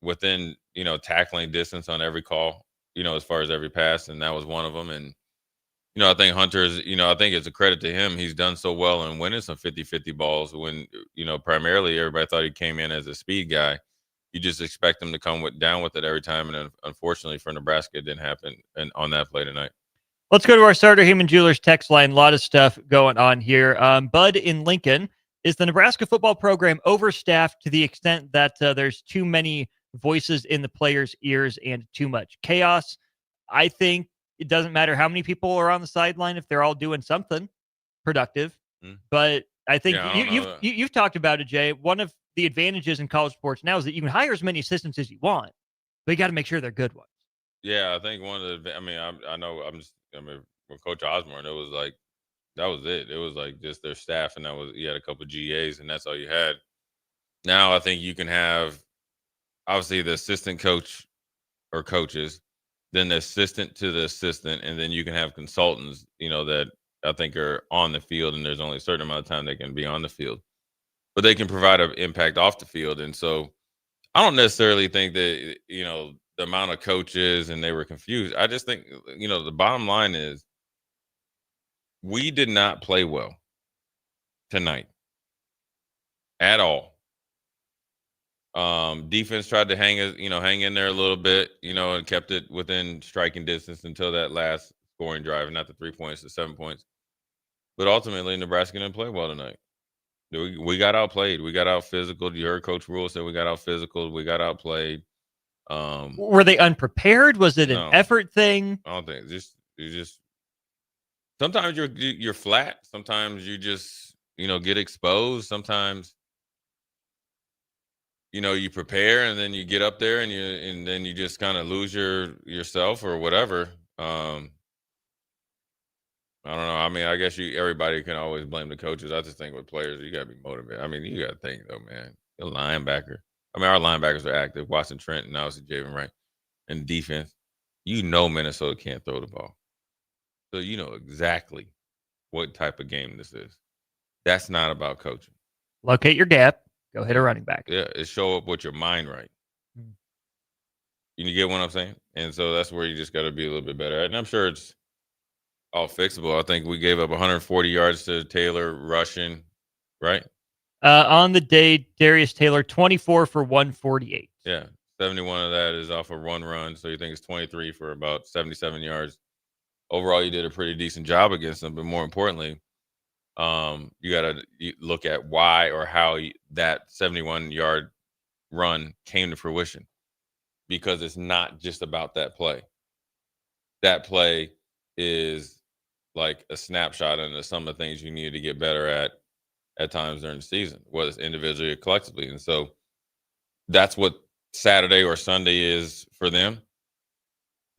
E: within, tackling distance on every call, as far as every pass. And that was one of them. And, I think Hunter is, I think it's a credit to him. He's done so well in winning some 50-50 balls when, primarily everybody thought he came in as a speed guy. You just expect him to come down with it every time. And unfortunately for Nebraska, it didn't happen on that play tonight.
D: Let's go to our Starter Heyman Jewelers text line. A lot of stuff going on here. Bud in Lincoln, is the Nebraska football program overstaffed to the extent that there's too many voices in the players' ears and too much chaos? I think it doesn't matter how many people are on the sideline if they're all doing something productive. But I think you've talked about it, Jay. One of the advantages in college sports now is that you can hire as many assistants as you want, but you got to make sure they're good ones.
E: Yeah, I think one of the, with Coach Osborne, it was like, that was it. It was like just their staff, and you had a couple of GAs, and that's all you had. Now I think you can have, obviously, the assistant coach or coaches, then the assistant to the assistant, and then you can have consultants, that I think are on the field, and there's only a certain amount of time they can be on the field. But they can provide an impact off the field. And so I don't necessarily think that, the amount of coaches and they were confused. I just think, the bottom line is we did not play well tonight at all. Defense tried to hang in there a little bit, and kept it within striking distance until that last scoring drive, not the 3 points, the 7 points. But ultimately, Nebraska didn't play well tonight. We got outplayed. We got out physical. You heard Coach Rule say we got out physical. We got outplayed.
D: Were they unprepared? Was it an effort thing?
E: I don't think. Just sometimes you're flat. Sometimes you just, get exposed. Sometimes, you prepare and then you get up there and then you just kind of lose yourself or whatever. I don't know. I mean, I guess everybody can always blame the coaches. I just think with players, you got to be motivated. I mean, you got to think though, man. The linebacker. I mean, our linebackers are active. Watson Trent and obviously Javen Wright. And defense, Minnesota can't throw the ball. So you know exactly what type of game this is. That's not about coaching.
D: Locate your gap. Go hit a running back.
E: Yeah, it show up with your mind right. You get what I'm saying? And so that's where you just got to be a little bit better at. And I'm sure it's all fixable. I think we gave up 140 yards to Taylor rushing, right?
D: On the day, Darius Taylor, 24 for 148.
E: Yeah, 71 of that is off of one run. So you think it's 23 for about 77 yards. Overall, you did a pretty decent job against them. But more importantly, you got to look at why or how that 71-yard run came to fruition. Because it's not just about that play. That play is like a snapshot into some of the things you need to get better at times during the season, whether it's individually or collectively. And so that's what Saturday or Sunday is for them.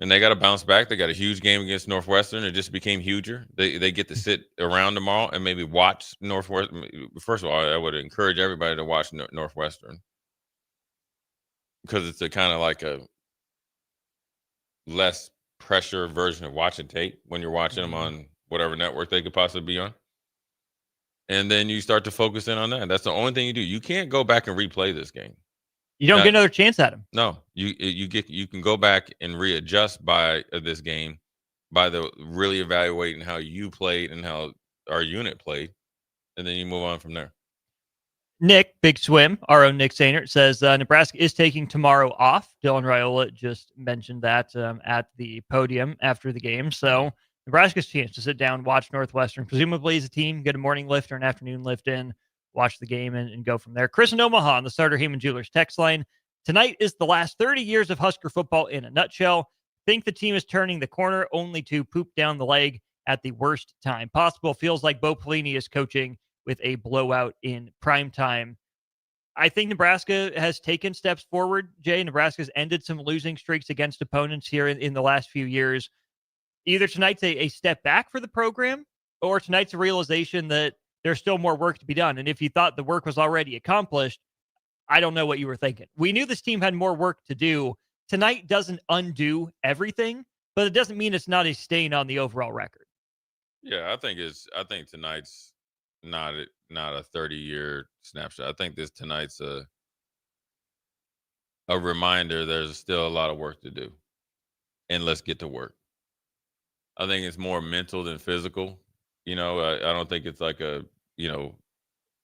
E: And they got to bounce back. They got a huge game against Northwestern. It just became huger. They get to sit around tomorrow and maybe watch Northwestern. First of all, I would encourage everybody to watch Northwestern because it's a kind of like a less pressure version of watching tape when you're watching them on whatever network they could possibly be on. And then you start to focus in on that. That's the only thing you do. You can't go back and replay this game.
D: You don't get another chance at him.
E: No, you can go back and readjust by this game by the really evaluating how you played and how our unit played, and then you move on from there.
D: Nick, Big Swim, our own Nick Sainert, says Nebraska is taking tomorrow off. Dylan Raiola just mentioned that at the podium after the game. So Nebraska's chance to sit down, watch Northwestern, presumably as a team, get a morning lift or an afternoon lift in, watch the game and go from there. Chris in Omaha on the Starter Heyman Jewelers text line. Tonight is the last 30 years of Husker football in a nutshell. Think the team is turning the corner only to poop down the leg at the worst time possible. Feels like Bo Pelini is coaching with a blowout in prime time. I think Nebraska has taken steps forward, Jay. Nebraska's ended some losing streaks against opponents here in the last few years. Either tonight's a step back for the program, or tonight's a realization that there's still more work to be done. And if you thought the work was already accomplished, I don't know what you were thinking. We knew this team had more work to do. Tonight doesn't undo everything, but it doesn't mean it's not a stain on the overall record.
E: Yeah, I think tonight's not a 30-year snapshot. I think tonight's a reminder there's still a lot of work to do. And let's get to work. I think it's more mental than physical. I don't think it's like a,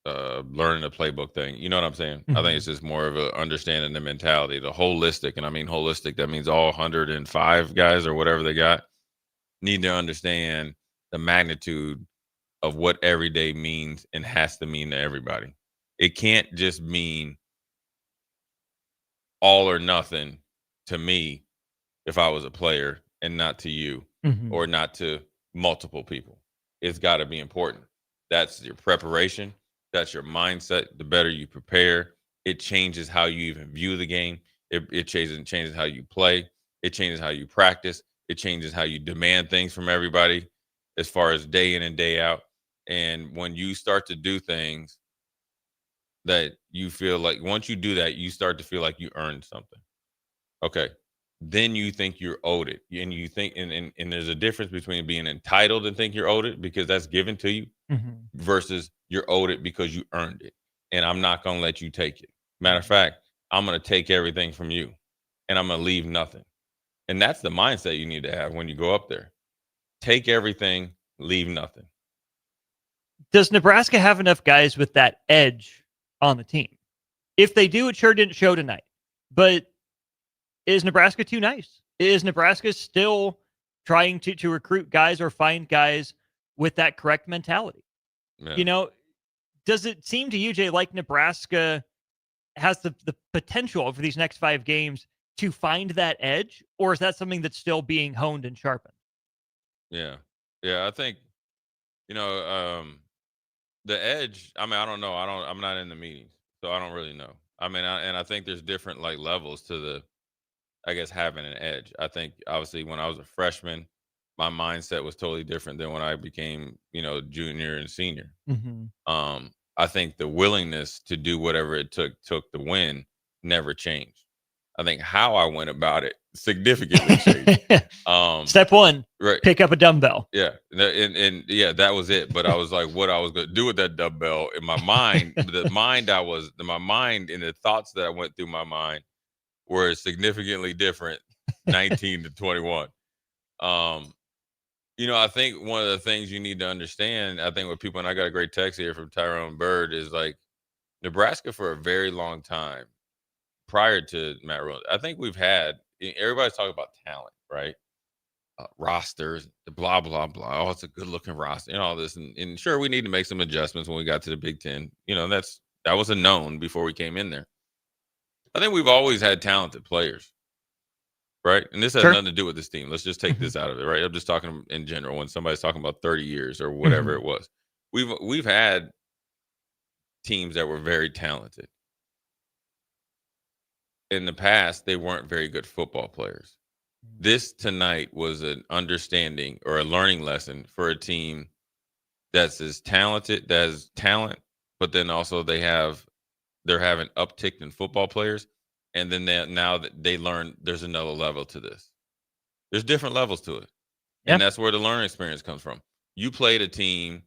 E: learning a playbook thing. You know what I'm saying? Mm-hmm. I think it's just more of a understanding the mentality, the holistic. And I mean holistic, that means all 105 guys or whatever they got need to understand the magnitude of what every day means and has to mean to everybody. It can't just mean all or nothing to me if I was a player and not to you or not to multiple people. It's got to be important. That's your preparation. That's your mindset. The better you prepare, it changes how you even view the game. It changes how you play. It changes how you practice. It changes how you demand things from everybody as far as day in and day out. And when you start to do things that you feel like, once you do that, you start to feel like you earned something. Okay. Then you think you're owed it. And you think, and there's a difference between being entitled and think you're owed it because that's given to you versus you're owed it because you earned it. And I'm not going to let you take it. Matter of fact, I'm going to take everything from you and I'm going to leave nothing. And that's the mindset you need to have when you go up there. Take everything, leave nothing.
D: Does Nebraska have enough guys with that edge on the team? If they do, it sure didn't show tonight. But is Nebraska too nice? Is Nebraska still trying to recruit guys or find guys with that correct mentality? Yeah. Does it seem to you, Jay, like Nebraska has the potential for these next 5 games to find that edge? Or is that something that's still being honed and sharpened?
E: Yeah. Yeah. I think, the edge, I mean, I don't know. I'm not in the meetings, so I don't really know. I mean, I think there's different like levels to I guess, having an edge. I think obviously when I was a freshman, my mindset was totally different than when I became, junior and senior.
D: Mm-hmm.
E: I think the willingness to do whatever it took to win never changed. I think how I went about it significantly changed.
D: Step one,
E: right.
D: pick up a dumbbell.
E: Yeah. And yeah, that was it. But I was like, what I was going to do with that dumbbell in my mind, my mind and the thoughts that went through my mind were significantly different 19 to 21. I think one of the things you need to understand, I think with people, and I got a great text here from Tyrone Bird, is like Nebraska for a very long time prior to Matt Rule. I think we've had, everybody's talking about talent, right? Rosters, blah, blah, blah. Oh, it's a good looking roster and all this. And sure, we need to make some adjustments when we got to the Big Ten. That was a known before we came in there. I think we've always had talented players, right? And this has nothing to do with this team. Let's just take this out of it, right? I'm just talking in general when somebody's talking about 30 years or whatever it was. We've had teams that were very talented. In the past, they weren't very good football players. This tonight was an understanding or a learning lesson for a team that's as talented, that has talent, but then also they're having uptick in football players. And then now that they learn there's another level to this. There's different levels to it. And that's where the learning experience comes from. You played a team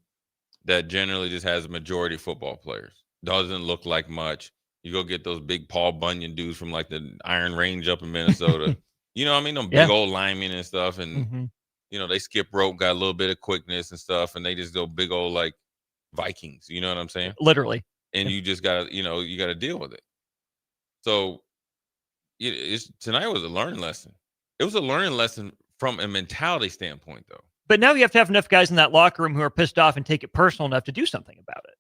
E: that generally just has a majority football players. Doesn't look like much. You go get those big Paul Bunyan dudes from like the Iron Range up in Minnesota. You know what I mean? Them big old linemen and stuff. And, they skip rope, got a little bit of quickness and stuff. And they just go big old like Vikings. You know what I'm saying?
D: Literally.
E: And you just got to, you got to deal with it. So tonight was a learning lesson. It was a learning lesson from a mentality standpoint, though.
D: But now you have to have enough guys in that locker room who are pissed off and take it personal enough to do something about it.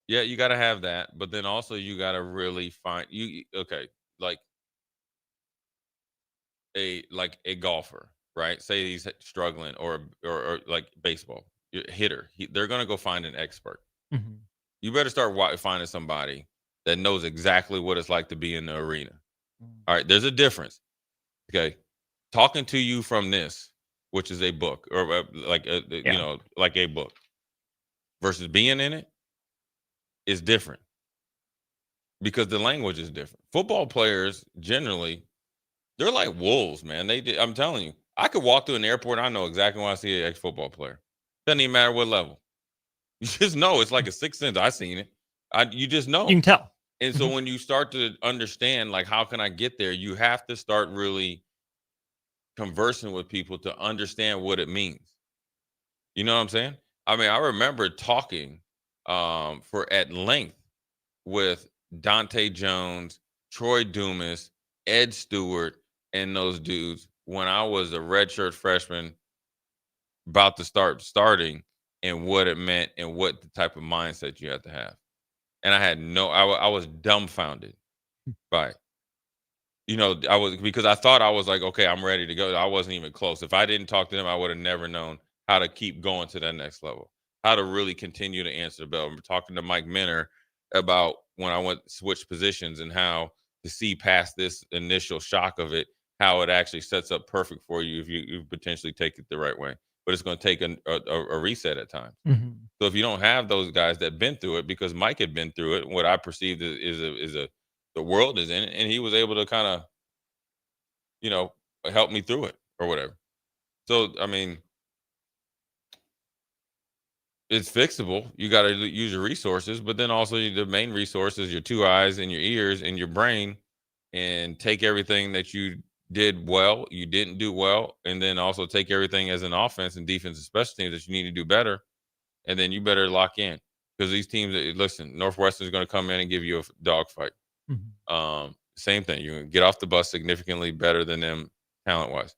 E: Yeah, you got to have that. But then also you got to really find like a golfer, right? Say he's struggling or like baseball hitter. They're going to go find an expert.
D: Mm-hmm.
E: You better start finding somebody that knows exactly what it's like to be in the arena. All right, there's a difference. Okay, talking to you from this, which is a book or like a book, versus being in it is different because the language is different. Football players generally, they're like wolves, man. I'm telling you, I could walk through an airport. And I know exactly when I see an ex-football player. Doesn't even matter what level. You just know. It's like a sixth sense. I seen it. You just know.
D: You can tell.
E: And so when you start to understand, like, how can I get there? You have to start really conversing with people to understand what it means. You know what I'm saying? I mean, I remember talking at length with Dante Jones, Troy Dumas, Ed Stewart, and those dudes when I was a redshirt freshman about to starting and what it meant and what the type of mindset you had to have. And I had I was dumbfounded by it. Because I thought I was like, okay, I'm ready to go. I wasn't even close. If I didn't talk to them, I would have never known how to keep going to that next level, how to really continue to answer the bell. I'm talking to Mike Minner about when I switched positions and how to see past this initial shock of it, how it actually sets up perfect for you if you potentially take it the right way. But it's going to take a reset at times.
D: Mm-hmm.
E: So if you don't have those guys that been through it, because Mike had been through it, what I perceived is the world is in it, and he was able to kind of, help me through it or whatever. So, I mean, it's fixable. You got to use your resources, but then also the main resource is your two eyes and your ears and your brain, and take everything that you did well, you didn't do well, and then also take everything as an offense and defense and special teams that you need to do better, and then you better lock in, because these teams, listen, Northwestern is going to come in and give you a dogfight.
D: Mm-hmm.
E: Same thing. You're going to get off the bus significantly better than them talent-wise.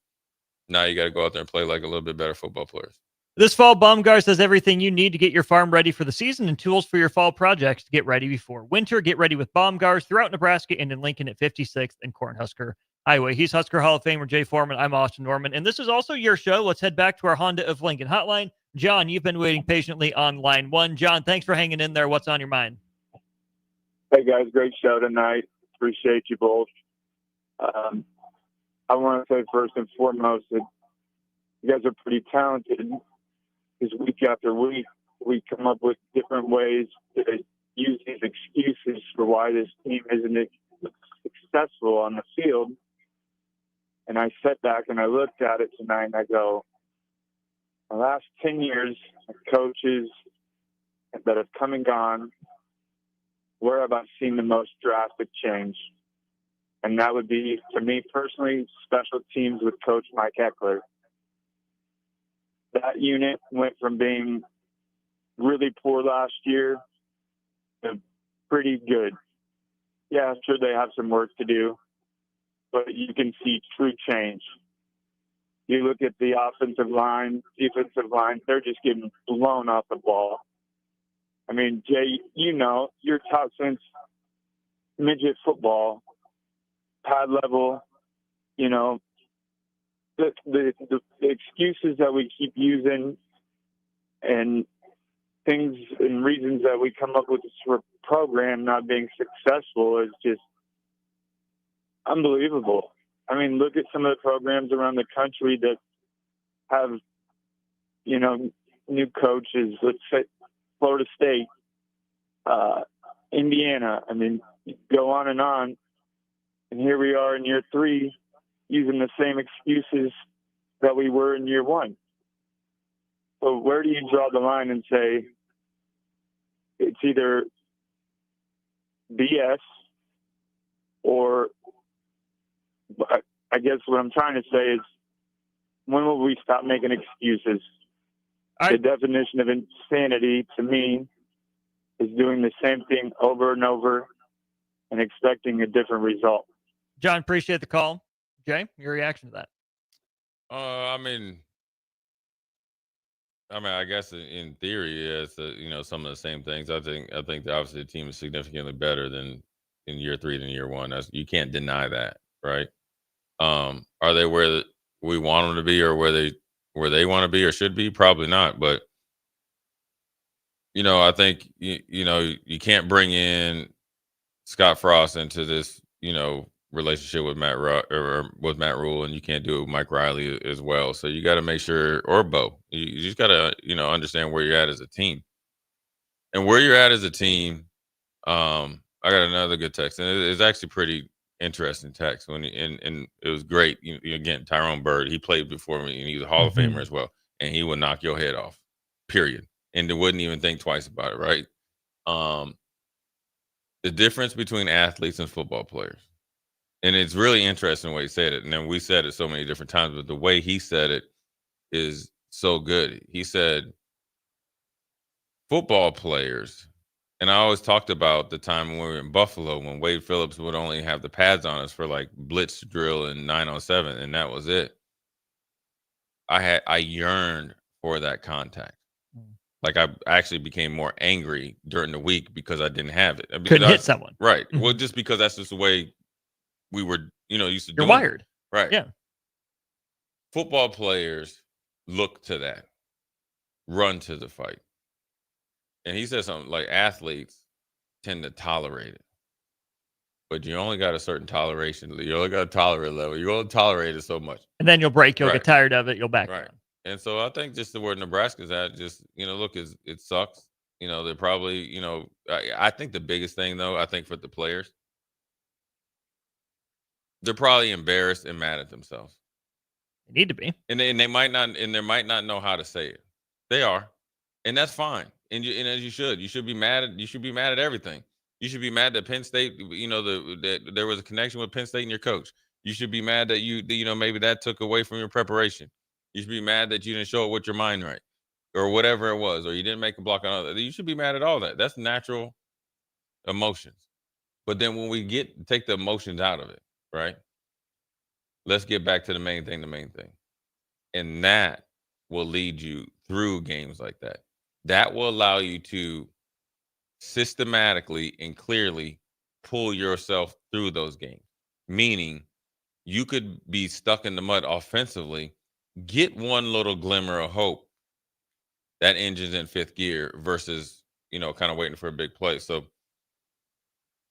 E: Now you got to go out there and play like a little bit better football players.
D: This fall, Baumgars has everything you need to get your farm ready for the season and tools for your fall projects to get ready before winter. Get ready with Baumgars throughout Nebraska and in Lincoln at 56th and Cornhusker Highway. He's Husker Hall of Famer Jay Foreman. I'm Austin Norman. And this is also your show. Let's head back to our Honda of Lincoln hotline. John, you've been waiting patiently on line one. John, thanks for hanging in there. What's on your mind?
F: Hey, guys. Great show tonight. Appreciate you both. I want to say first and foremost that you guys are pretty talented, because week after week we come up with different ways to use these excuses for why this team isn't successful on the field. And I sat back and I looked at it tonight and I go, the last 10 years of coaches that have come and gone, where have I seen the most drastic change? And that would be, to me personally, special teams with Coach Mike Eckler. That unit went from being really poor last year to pretty good. Yeah, sure, they have some work to do, but you can see true change. You look at the offensive line, defensive line, they're just getting blown off the ball. I mean, Jay, you know, you're taught since midget football, pad level, you know, the excuses that we keep using and things and reasons that we come up with for a program not being successful is just unbelievable. I mean, look at some of the programs around the country that have, you know, new coaches. Let's say Florida State, Indiana. I mean, go on. And here we are in year 3 using the same excuses that we were in year 1. So where do you draw the line and say it's either BS or, I guess what I'm trying to say is, when will we stop making excuses? The definition of insanity to me is doing the same thing over and over and expecting a different result.
D: John, appreciate the call. Jay, your reaction to that?
E: I mean, I guess in theory, yeah, it's you know, some of the same things. I think obviously the team is significantly better than in year 3 than year 1. You can't deny that, right? Are they where we want them to be, or where they want to be or should be? Probably not. But you know, I think you know, you can't bring in Scott Frost into this, you know, relationship with Matt Rule, and you can't do it with Mike Riley as well. So you got to make sure, or Bo, you just got to, you know, understand where you're at as a team, and where you're at as a team. I got another good text, and it's actually pretty interesting text and it was great. Again, Tyrone Bird, he played before me, and he's a Hall of Famer as well, and he would knock your head off, period, and they wouldn't even think twice about it, right? The difference between athletes and football players. And it's really interesting the way he said it. And then we said it so many different times, but the way he said it is so good. He said, football players, and I always talked about the time when we were in Buffalo, when Wade Phillips would only have the pads on us for like blitz drill and 907, and that was it. I yearned for that contact. Like, I actually became more angry during the week because I didn't have it.
D: Couldn't hit someone.
E: Right. Well, just because that's just the way we were, you know, used to do it.
D: You're wired.
E: Right.
D: Yeah.
E: Football players look to that, run to the fight. And he said something like, athletes tend to tolerate it. But you only got a certain toleration. You only got a tolerate level. You only tolerate it so much.
D: And then you'll break. You'll get tired of it. You'll back down.
E: And so I think just the where Nebraska's at, just, you know, look, it sucks. You know, they're probably, you know, I think the biggest thing, though, I think for the players, they're probably embarrassed and mad at themselves.
D: They need to be.
E: And they might not, and they might not know how to say it. They are. And that's fine. And as you should be mad at everything. You should be mad that Penn State, you know, that there was a connection with Penn State and your coach. You should be mad that you know, maybe that took away from your preparation. You should be mad that you didn't show it with your mind right, or whatever it was, or you didn't make a block on other. You should be mad at all that. That's natural emotions. But then when we take the emotions out of it, right? Let's get back to the main thing. And that will lead you through games like that. That will allow you to systematically and clearly pull yourself through those games. Meaning, you could be stuck in the mud offensively, get one little glimmer of hope. That engine's in fifth gear versus, kind of waiting for a big play. So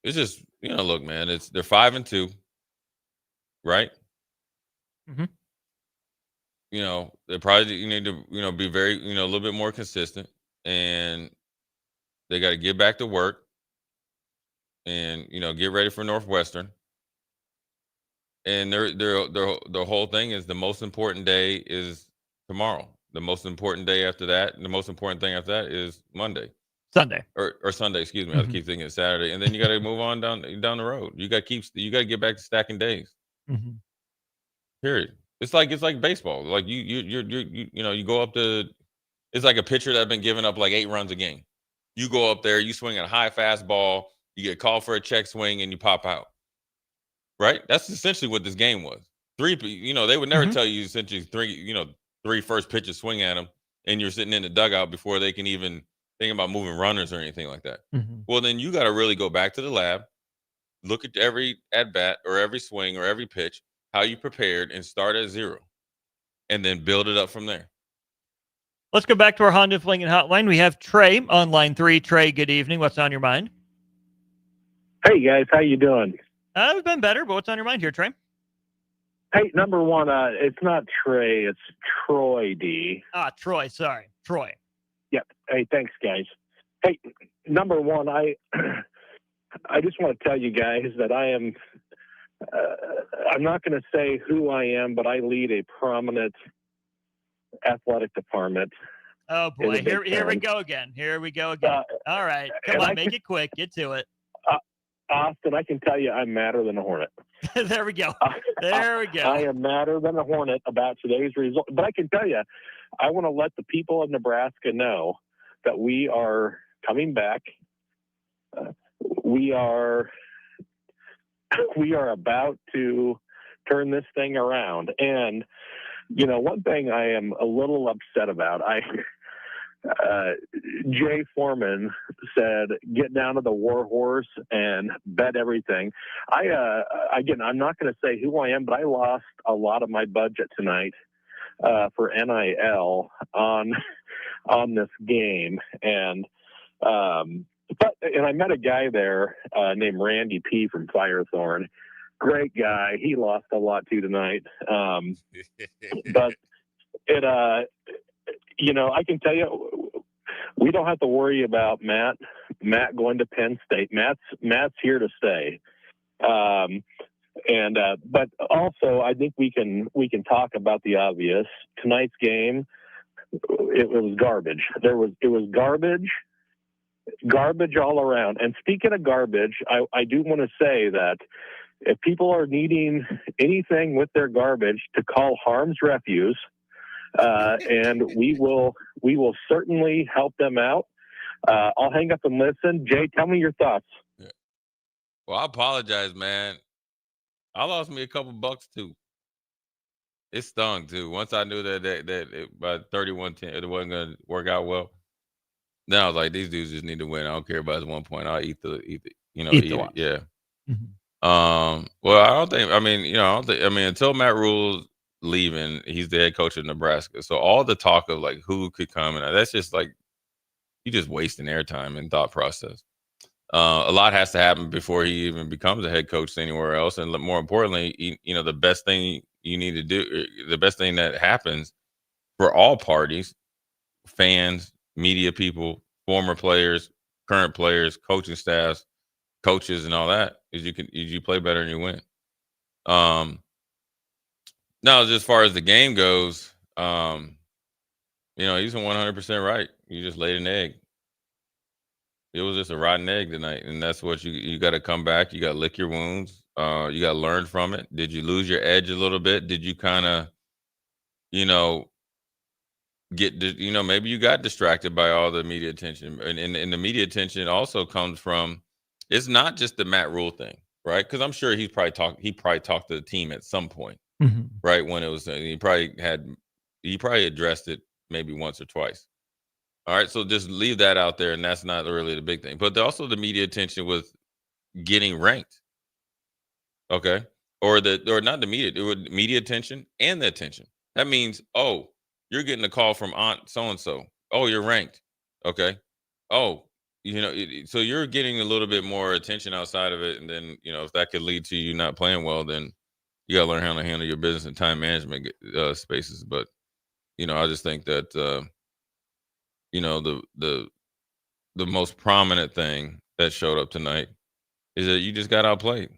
E: it's just, look, man, they're 5-2, right?
D: Mm-hmm.
E: They probably need to, be very, a little bit more consistent, and they got to get back to work and, get ready for Northwestern. And their whole thing is the most important day is tomorrow. The most important day after that, the most important thing after that is
D: Sunday
E: or Sunday. Excuse me.
D: Mm-hmm.
E: I keep thinking it's Saturday, and then you got to move on down the road. You got to get back to stacking days.
D: Mm-hmm.
E: Period. It's like baseball. Like you go up to. It's like a pitcher that's been giving up like 8 runs a game. You go up there, you swing a high fastball, you get called for a check swing, and you pop out. Right? That's essentially what this game was. They would never tell you essentially 3 first pitches swing at them, and you're sitting in the dugout before they can even think about moving runners or anything like that.
D: Mm-hmm.
E: Well, then you got to really go back to the lab, look at every at bat or every swing or every pitch, how you prepared, and start at 0, and then build it up from there.
D: Let's go back to our Honda of Lincoln hotline. We have Trey on line 3. Trey, good evening. What's on your mind?
G: Hey guys, how you doing?
D: We've been better, but what's on your mind here, Trey?
G: Hey, number one, it's not Trey, it's Troy D.
D: Troy, sorry. Troy.
G: Yep. Hey, thanks, guys. Hey, number one, I just want to tell you guys that I am, I'm not going to say who I am, but I lead a prominent athletic department.
D: Oh, boy. Here we go again. All right. Come on, make it quick. Get to it.
G: Austin, I can tell you I'm madder than a hornet.
D: There we go.
G: I am madder than a hornet about today's result. But I can tell you, I want to let the people of Nebraska know that we are coming back. We are about to turn this thing around. And, one thing I am a little upset about, Jay Foreman said, get down to the war horse and bet everything. I'm not going to say who I am, but I lost a lot of my budget tonight for NIL on this game. And I met a guy there named Randy P from Firethorn. Great guy. He lost a lot too tonight. But I can tell you, we don't have to worry about Matt going to Penn State. Matt's here to stay. But also I think we can talk about the obvious. Tonight's game, it was garbage. It was garbage all around. And speaking of garbage, I do want to say that if people are needing anything with their garbage, to call Harm's Refuse. And we will certainly help them out. I'll hang up and listen. Jay, tell me your thoughts.
E: Yeah. Well, I apologize, man. I lost me a couple bucks too. It stung too. Once I knew that by 31-10 it wasn't going to work out well. Then I was like, these dudes just need to win. I don't care about this 1 point. I'll eat the yeah.
D: Mm-hmm.
E: Well, I don't think. Until Matt Rule's leaving, he's the head coach of Nebraska. So all the talk of like who could come, and that's just like you just wasting airtime and thought process. A lot has to happen before he even becomes a head coach anywhere else. And more importantly, the best thing you need to do, the best thing that happens for all parties, fans, media people, former players, current players, coaching staffs, coaches, and all that, is you play better and you win. Now, as far as the game goes, he's 100% right. You just laid an egg. It was just a rotten egg tonight, and that's what you got to come back. You got to lick your wounds. You got to learn from it. Did you lose your edge a little bit? Did you kind of, maybe you got distracted by all the media attention, and the media attention also comes from. It's not just the Matt Rule thing, right? Because I'm sure he probably talked to the team at some point.
D: Mm-hmm.
E: Right when it was, he probably addressed it maybe once or twice. All right, so just leave that out there, and that's not really the big thing. But also the media attention with getting ranked. Okay, or not the media, it would media attention and the attention. That means, oh, you're getting a call from Aunt so-and-so. Oh, you're ranked. Okay. Oh, so you're getting a little bit more attention outside of it. And then, if that could lead to you not playing well, then you got to learn how to handle your business and time management spaces. But, I just think that, the most prominent thing that showed up tonight is that you just got outplayed.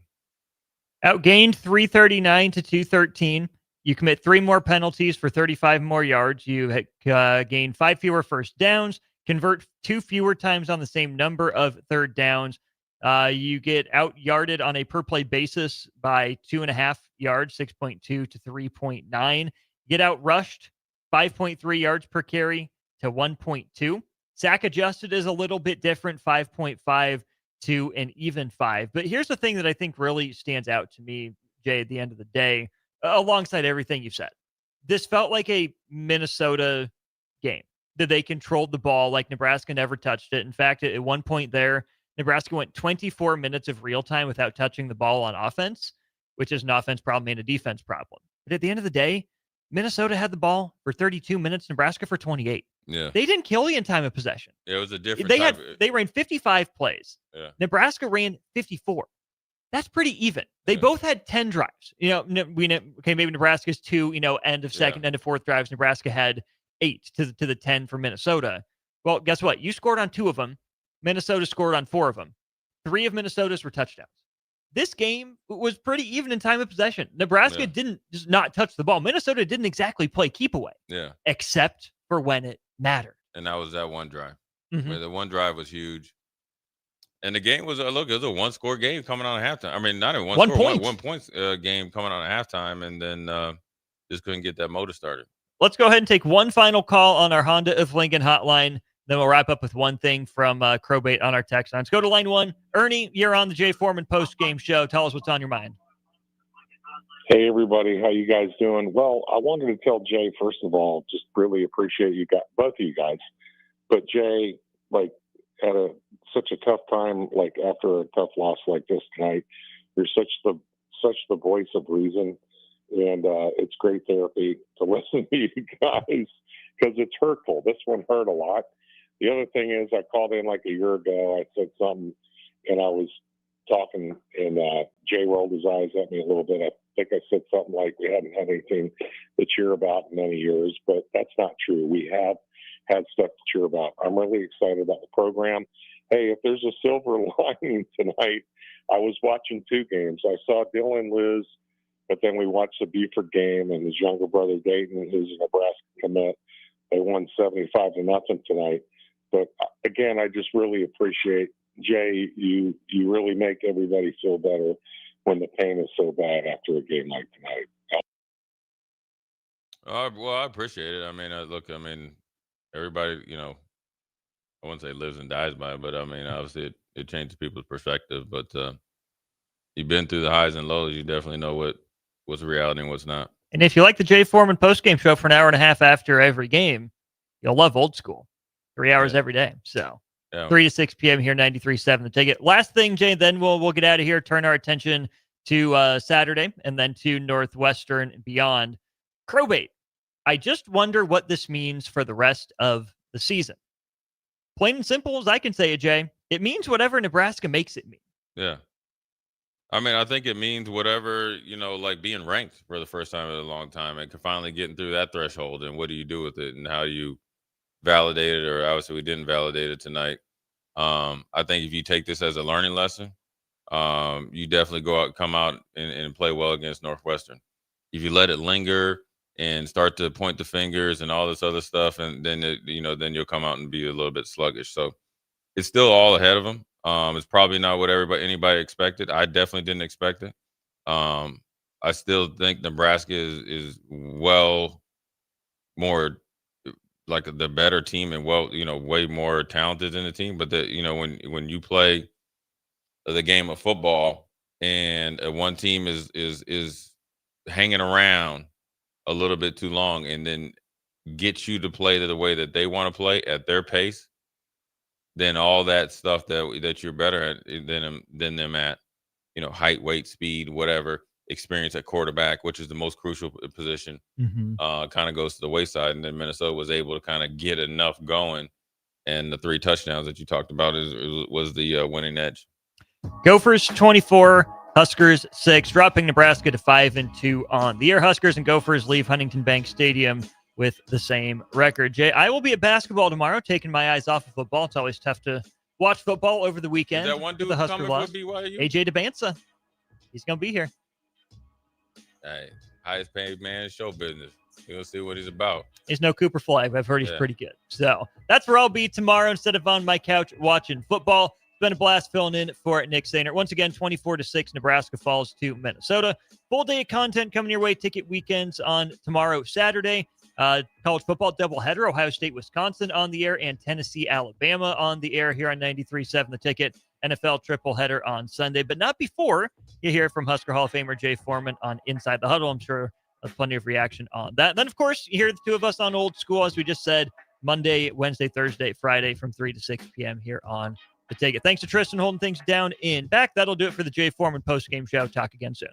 D: Outgained 339 to 213. You commit 3 more penalties for 35 more yards. You gain 5 fewer first downs, convert 2 fewer times on the same number of third downs. You get out-yarded on a per-play basis by 2.5 yards, 6.2 to 3.9. Get out-rushed 5.3 yards per carry to 1.2. Sack adjusted is a little bit different, 5.5 to an even 5. But here's the thing that I think really stands out to me, Jay, at the end of the day, alongside everything you've said. This felt like a Minnesota game that they controlled the ball like Nebraska never touched it. In fact, at one point there, Nebraska went 24 minutes of real time without touching the ball on offense, which is an offense problem and a defense problem. But at the end of the day, Minnesota had the ball for 32 minutes, Nebraska for 28.
E: Yeah.
D: They didn't kill you in time of possession.
E: It was a different
D: They ran 55 plays.
E: Yeah.
D: Nebraska ran 54. That's pretty even. They both had 10 drives. Maybe Nebraska's 2, end of second, end of fourth drives. Nebraska had 8 to the 10 for Minnesota. Well, guess what? You scored on 2 of them. Minnesota scored on 4 of them. 3 of Minnesota's were touchdowns. This game was pretty even in time of possession. Nebraska didn't just not touch the ball. Minnesota didn't exactly play keep away.
E: Yeah.
D: Except for when it mattered.
E: And that was that one drive.
D: Mhm.
E: The one drive was huge. And the game was, it was a one-score game coming on at halftime. I mean, not even one point game coming on at halftime, and then just couldn't get that motor started.
D: Let's go ahead and take one final call on our Honda of Lincoln hotline. Then we'll wrap up with one thing from Crowbait on our text line. Let's go to line 1. Ernie, you're on the Jay Foreman post-game show. Tell us what's on your mind.
I: Hey, everybody. How you guys doing? Well, I wanted to tell Jay, first of all, just really appreciate both of you guys. But Jay, had such a tough time, after a tough loss like this tonight. You're such the voice of reason, and it's great therapy to listen to you guys because it's hurtful. This one hurt a lot. The other thing is, I called in a year ago. I said something, and I was talking, and Jay rolled his eyes at me a little bit. I think I said something like we hadn't had anything to cheer about in many years, but that's not true. We have had stuff to cheer about. I'm really excited about the program. Hey, if there's a silver lining tonight, I was watching 2 games. I saw Dylan lose, but then we watched the Buford game, and his younger brother Dayton, who's a Nebraska commit, they won 75-0 tonight. But again, I just really appreciate, Jay, you really make everybody feel better when the pain is so bad after a game like tonight.
E: Well, I appreciate it. I mean, everybody, I wouldn't say lives and dies by it, but obviously it changes people's perspective. But you've been through the highs and lows. You definitely know what's reality and what's not.
D: And if you like the Jay Foreman postgame show for an hour and a half after every game, you'll love old school. 3 hours every day. So 3 to 6 p.m. here, 93.7 The Ticket. Last thing, Jay, then we'll get out of here, turn our attention to Saturday and then to Northwestern and beyond. Crowbait, I just wonder what this means for the rest of the season. Plain and simple as I can say it, Jay, it means whatever Nebraska makes it mean.
E: Yeah. I think it means whatever, being ranked for the first time in a long time and finally getting through that threshold. And what do you do with it and how you validate it, or obviously we didn't validate it tonight. I think if you take this as a learning lesson, you definitely come out and play well against Northwestern. If you let it linger and start to point the fingers and all this other stuff, and then then you'll come out and be a little bit sluggish. So it's still all ahead of them. It's probably not what anybody expected. I definitely didn't expect it. I still think Nebraska is well more like the better team and way more talented than the team. But when you play the game of football and one team is hanging around a little bit too long and then get you to play the way that they want to play at their pace, then all that stuff that you're better at than them at, height, weight, speed, whatever, experience at quarterback, which is the most crucial position, kind of goes to the wayside. And then Minnesota was able to kind of get enough going. And the 3 touchdowns that you talked about was the winning edge.
D: Gophers 24, Huskers 6, dropping Nebraska to 5-2 on the year. Huskers and Gophers leave Huntington Bank Stadium with the same record. Jay, I will be at basketball tomorrow, taking my eyes off of football. It's always tough to watch football over the weekend.
E: Is that one dude
D: the Husker
E: coming
D: loss.
E: for BYU?
D: AJ DeBansa. He's going to be here.
E: Hey, highest paid man in show business. You'll see what he's about.
D: He's no Cooper Flag. I've heard he's pretty good. So that's where I'll be tomorrow instead of on my couch watching football. It's been a blast filling in for Nick Sainer. Once again, 24-6, Nebraska falls to Minnesota. Full day of content coming your way. Ticket weekends on tomorrow, Saturday. College football doubleheader, Ohio State, Wisconsin on the air, and Tennessee, Alabama on the air here on 93.7 The Ticket. NFL triple header on Sunday, but not before you hear from Husker Hall of Famer Jay Foreman on Inside the Huddle. I'm sure there's plenty of reaction on that. Then, of course, you hear the two of us on Old School, as we just said, Monday, Wednesday, Thursday, Friday from 3 to 6 p.m. here on The Ticket. Thanks to Tristan holding things down in back. That'll do it for the Jay Foreman postgame show. Talk again soon.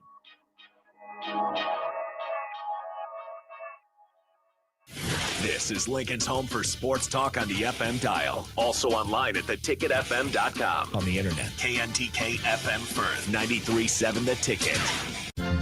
A: This is Lincoln's home for sports talk on the FM dial. Also online at theticketfm.com. On the internet, KNTK FM Firth, 93.7 The Ticket.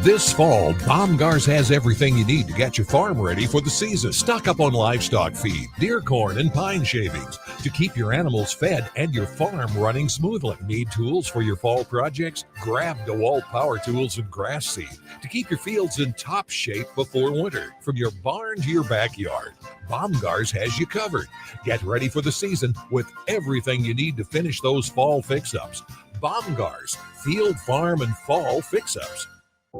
K: This fall, Baumgars has everything you need to get your farm ready for the season. Stock up on livestock feed, deer corn, and pine shavings to keep your animals fed and your farm running smoothly. Need tools for your fall projects? Grab DeWalt power tools and grass seed to keep your fields in top shape before winter. From your barn to your backyard, Baumgars has you covered. Get ready for the season with everything you need to finish those fall fix-ups. Baumgars, field, farm, and fall fix-ups.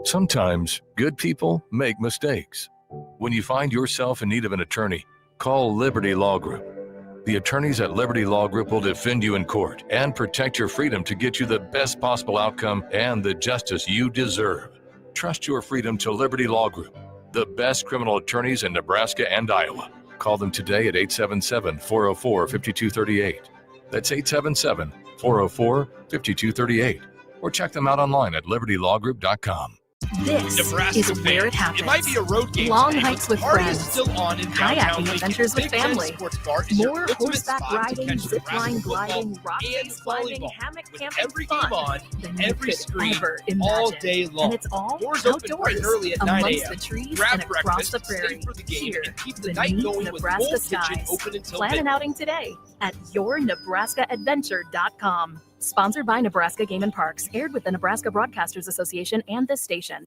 P: Sometimes good people make mistakes. When you find yourself in need of an attorney, call Liberty Law Group. The attorneys at Liberty Law Group will defend you in court and protect your freedom to get you the best possible outcome and the justice you deserve. Trust your freedom to Liberty Law Group, the best criminal attorneys in Nebraska and Iowa. Call them today at 877-404-5238. That's 877-404-5238. Or check them out online at libertylawgroup.com.
V: This
T: Nebraska
V: is where it happens.
T: It might be a road game
V: Long
T: today,
V: hikes
T: but
V: with
T: the party
V: friends,
T: is still on in downtown
V: kayaking
T: Lincoln.
V: adventures with
T: Big Ten
V: family,
T: Sports Bar is your
V: more
T: ultimate
V: horseback
T: spot to
V: riding,
T: catch
V: zip
T: Nebraska
V: line
T: football
V: gliding, rock
T: and
V: face climbing,
T: volleyball.
V: hammock
T: With
V: camping
T: every
V: fun
T: game on,
V: than you
T: every
V: could
T: screen,
V: ever
T: all
V: imagine.
T: day long.
V: And it's all
T: Doors open bright and early at 9
V: amongst
T: a.m.
V: the trees
T: Grab
V: and across
T: breakfast,
V: the prairie.
T: stay for the game,
V: Here,
T: and keep the night
V: beneath
T: going
V: Nebraska
T: with full kitchen
V: skies.
T: open until
V: Plan an
T: midnight.
V: outing today at yournebraskaadventure.com. Sponsored by Nebraska Game and Parks. Aired with the Nebraska Broadcasters Association and this station.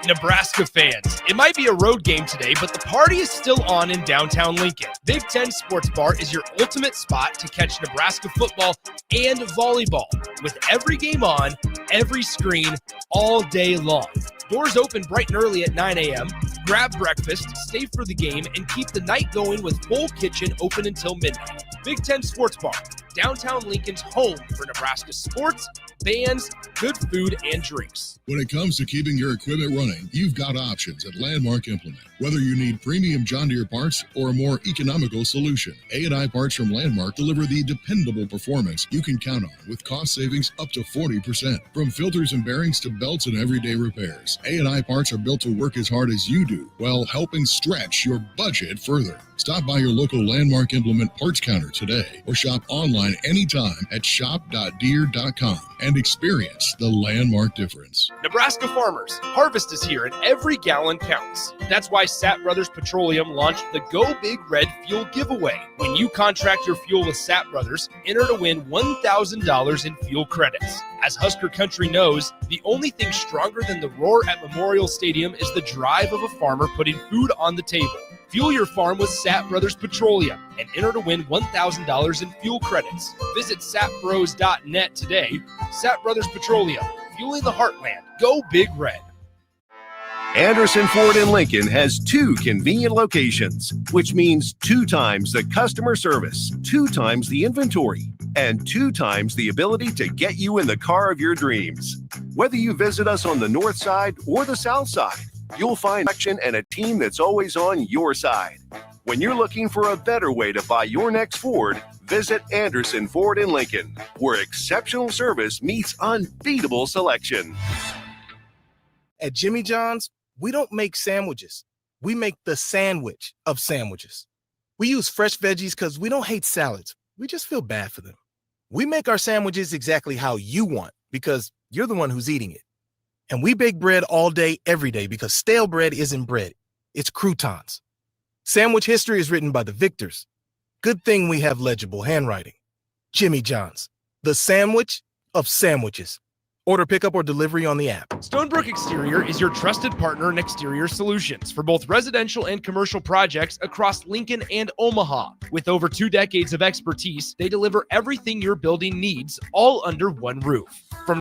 T: Nebraska fans, it might be a road game today, but the party is still on in downtown Lincoln. Big Ten Sports Bar is your ultimate spot to catch Nebraska football and volleyball. With every game on, every screen, all day long. Doors open bright and early at 9 a.m. Grab breakfast, stay for the game, and keep the night going with full kitchen open until midnight. Big Ten Sports Bar, downtown Lincoln's home for Nebraska sports, bands, good food, and drinks.
W: When it comes to keeping your equipment running, you've got options at Landmark Implement. Whether you need premium John Deere parts or a more economical solution, A&I parts from Landmark deliver the dependable performance you can count on with cost savings up to 40%. From filters and bearings to belts and everyday repairs, A&I parts are built to work as hard as you do while helping stretch your budget further. Stop by your local Landmark Implement parts counter today or shop online anytime at shop.deere.com and experience the Landmark difference.
T: Nebraska farmers, harvest is here and every gallon counts. That's why Sapp Brothers Petroleum launched the Go Big Red Fuel Giveaway. When you contract your fuel with Sapp Brothers, enter to win $1,000 in fuel credits. As Husker Country knows, the only thing stronger than the roar at Memorial Stadium is the drive of a farmer putting food on the table. Fuel your farm with Sapp Brothers Petroleum and enter to win $1,000 in fuel credits. Visit sapbros.net today. Sapp Brothers Petroleum, fueling the heartland. Go Big Red.
H: Anderson Ford in Lincoln has 2 convenient locations, which means 2 times the customer service, 2 times the inventory, and 2 times the ability to get you in the car of your dreams. Whether you visit us on the north side or the south side, you'll find action and a team that's always on your side. When you're looking for a better way to buy your next Ford, visit Anderson Ford in Lincoln, where exceptional service meets unbeatable selection.
M: At Jimmy John's, we don't make sandwiches. We make the sandwich of sandwiches. We use fresh veggies because we don't hate salads. We just feel bad for them. We make our sandwiches exactly how you want because you're the one who's eating it. And we bake bread all day, every day because stale bread isn't bread. It's croutons. Sandwich history is written by the victors. Good thing we have legible handwriting. Jimmy John's, the sandwich of sandwiches. Order pickup or delivery on the app.
T: Stonebrook Exterior is your trusted partner in exterior solutions for both residential and commercial projects across Lincoln and Omaha. With over 2 decades of expertise, they deliver everything your building needs all under one roof. From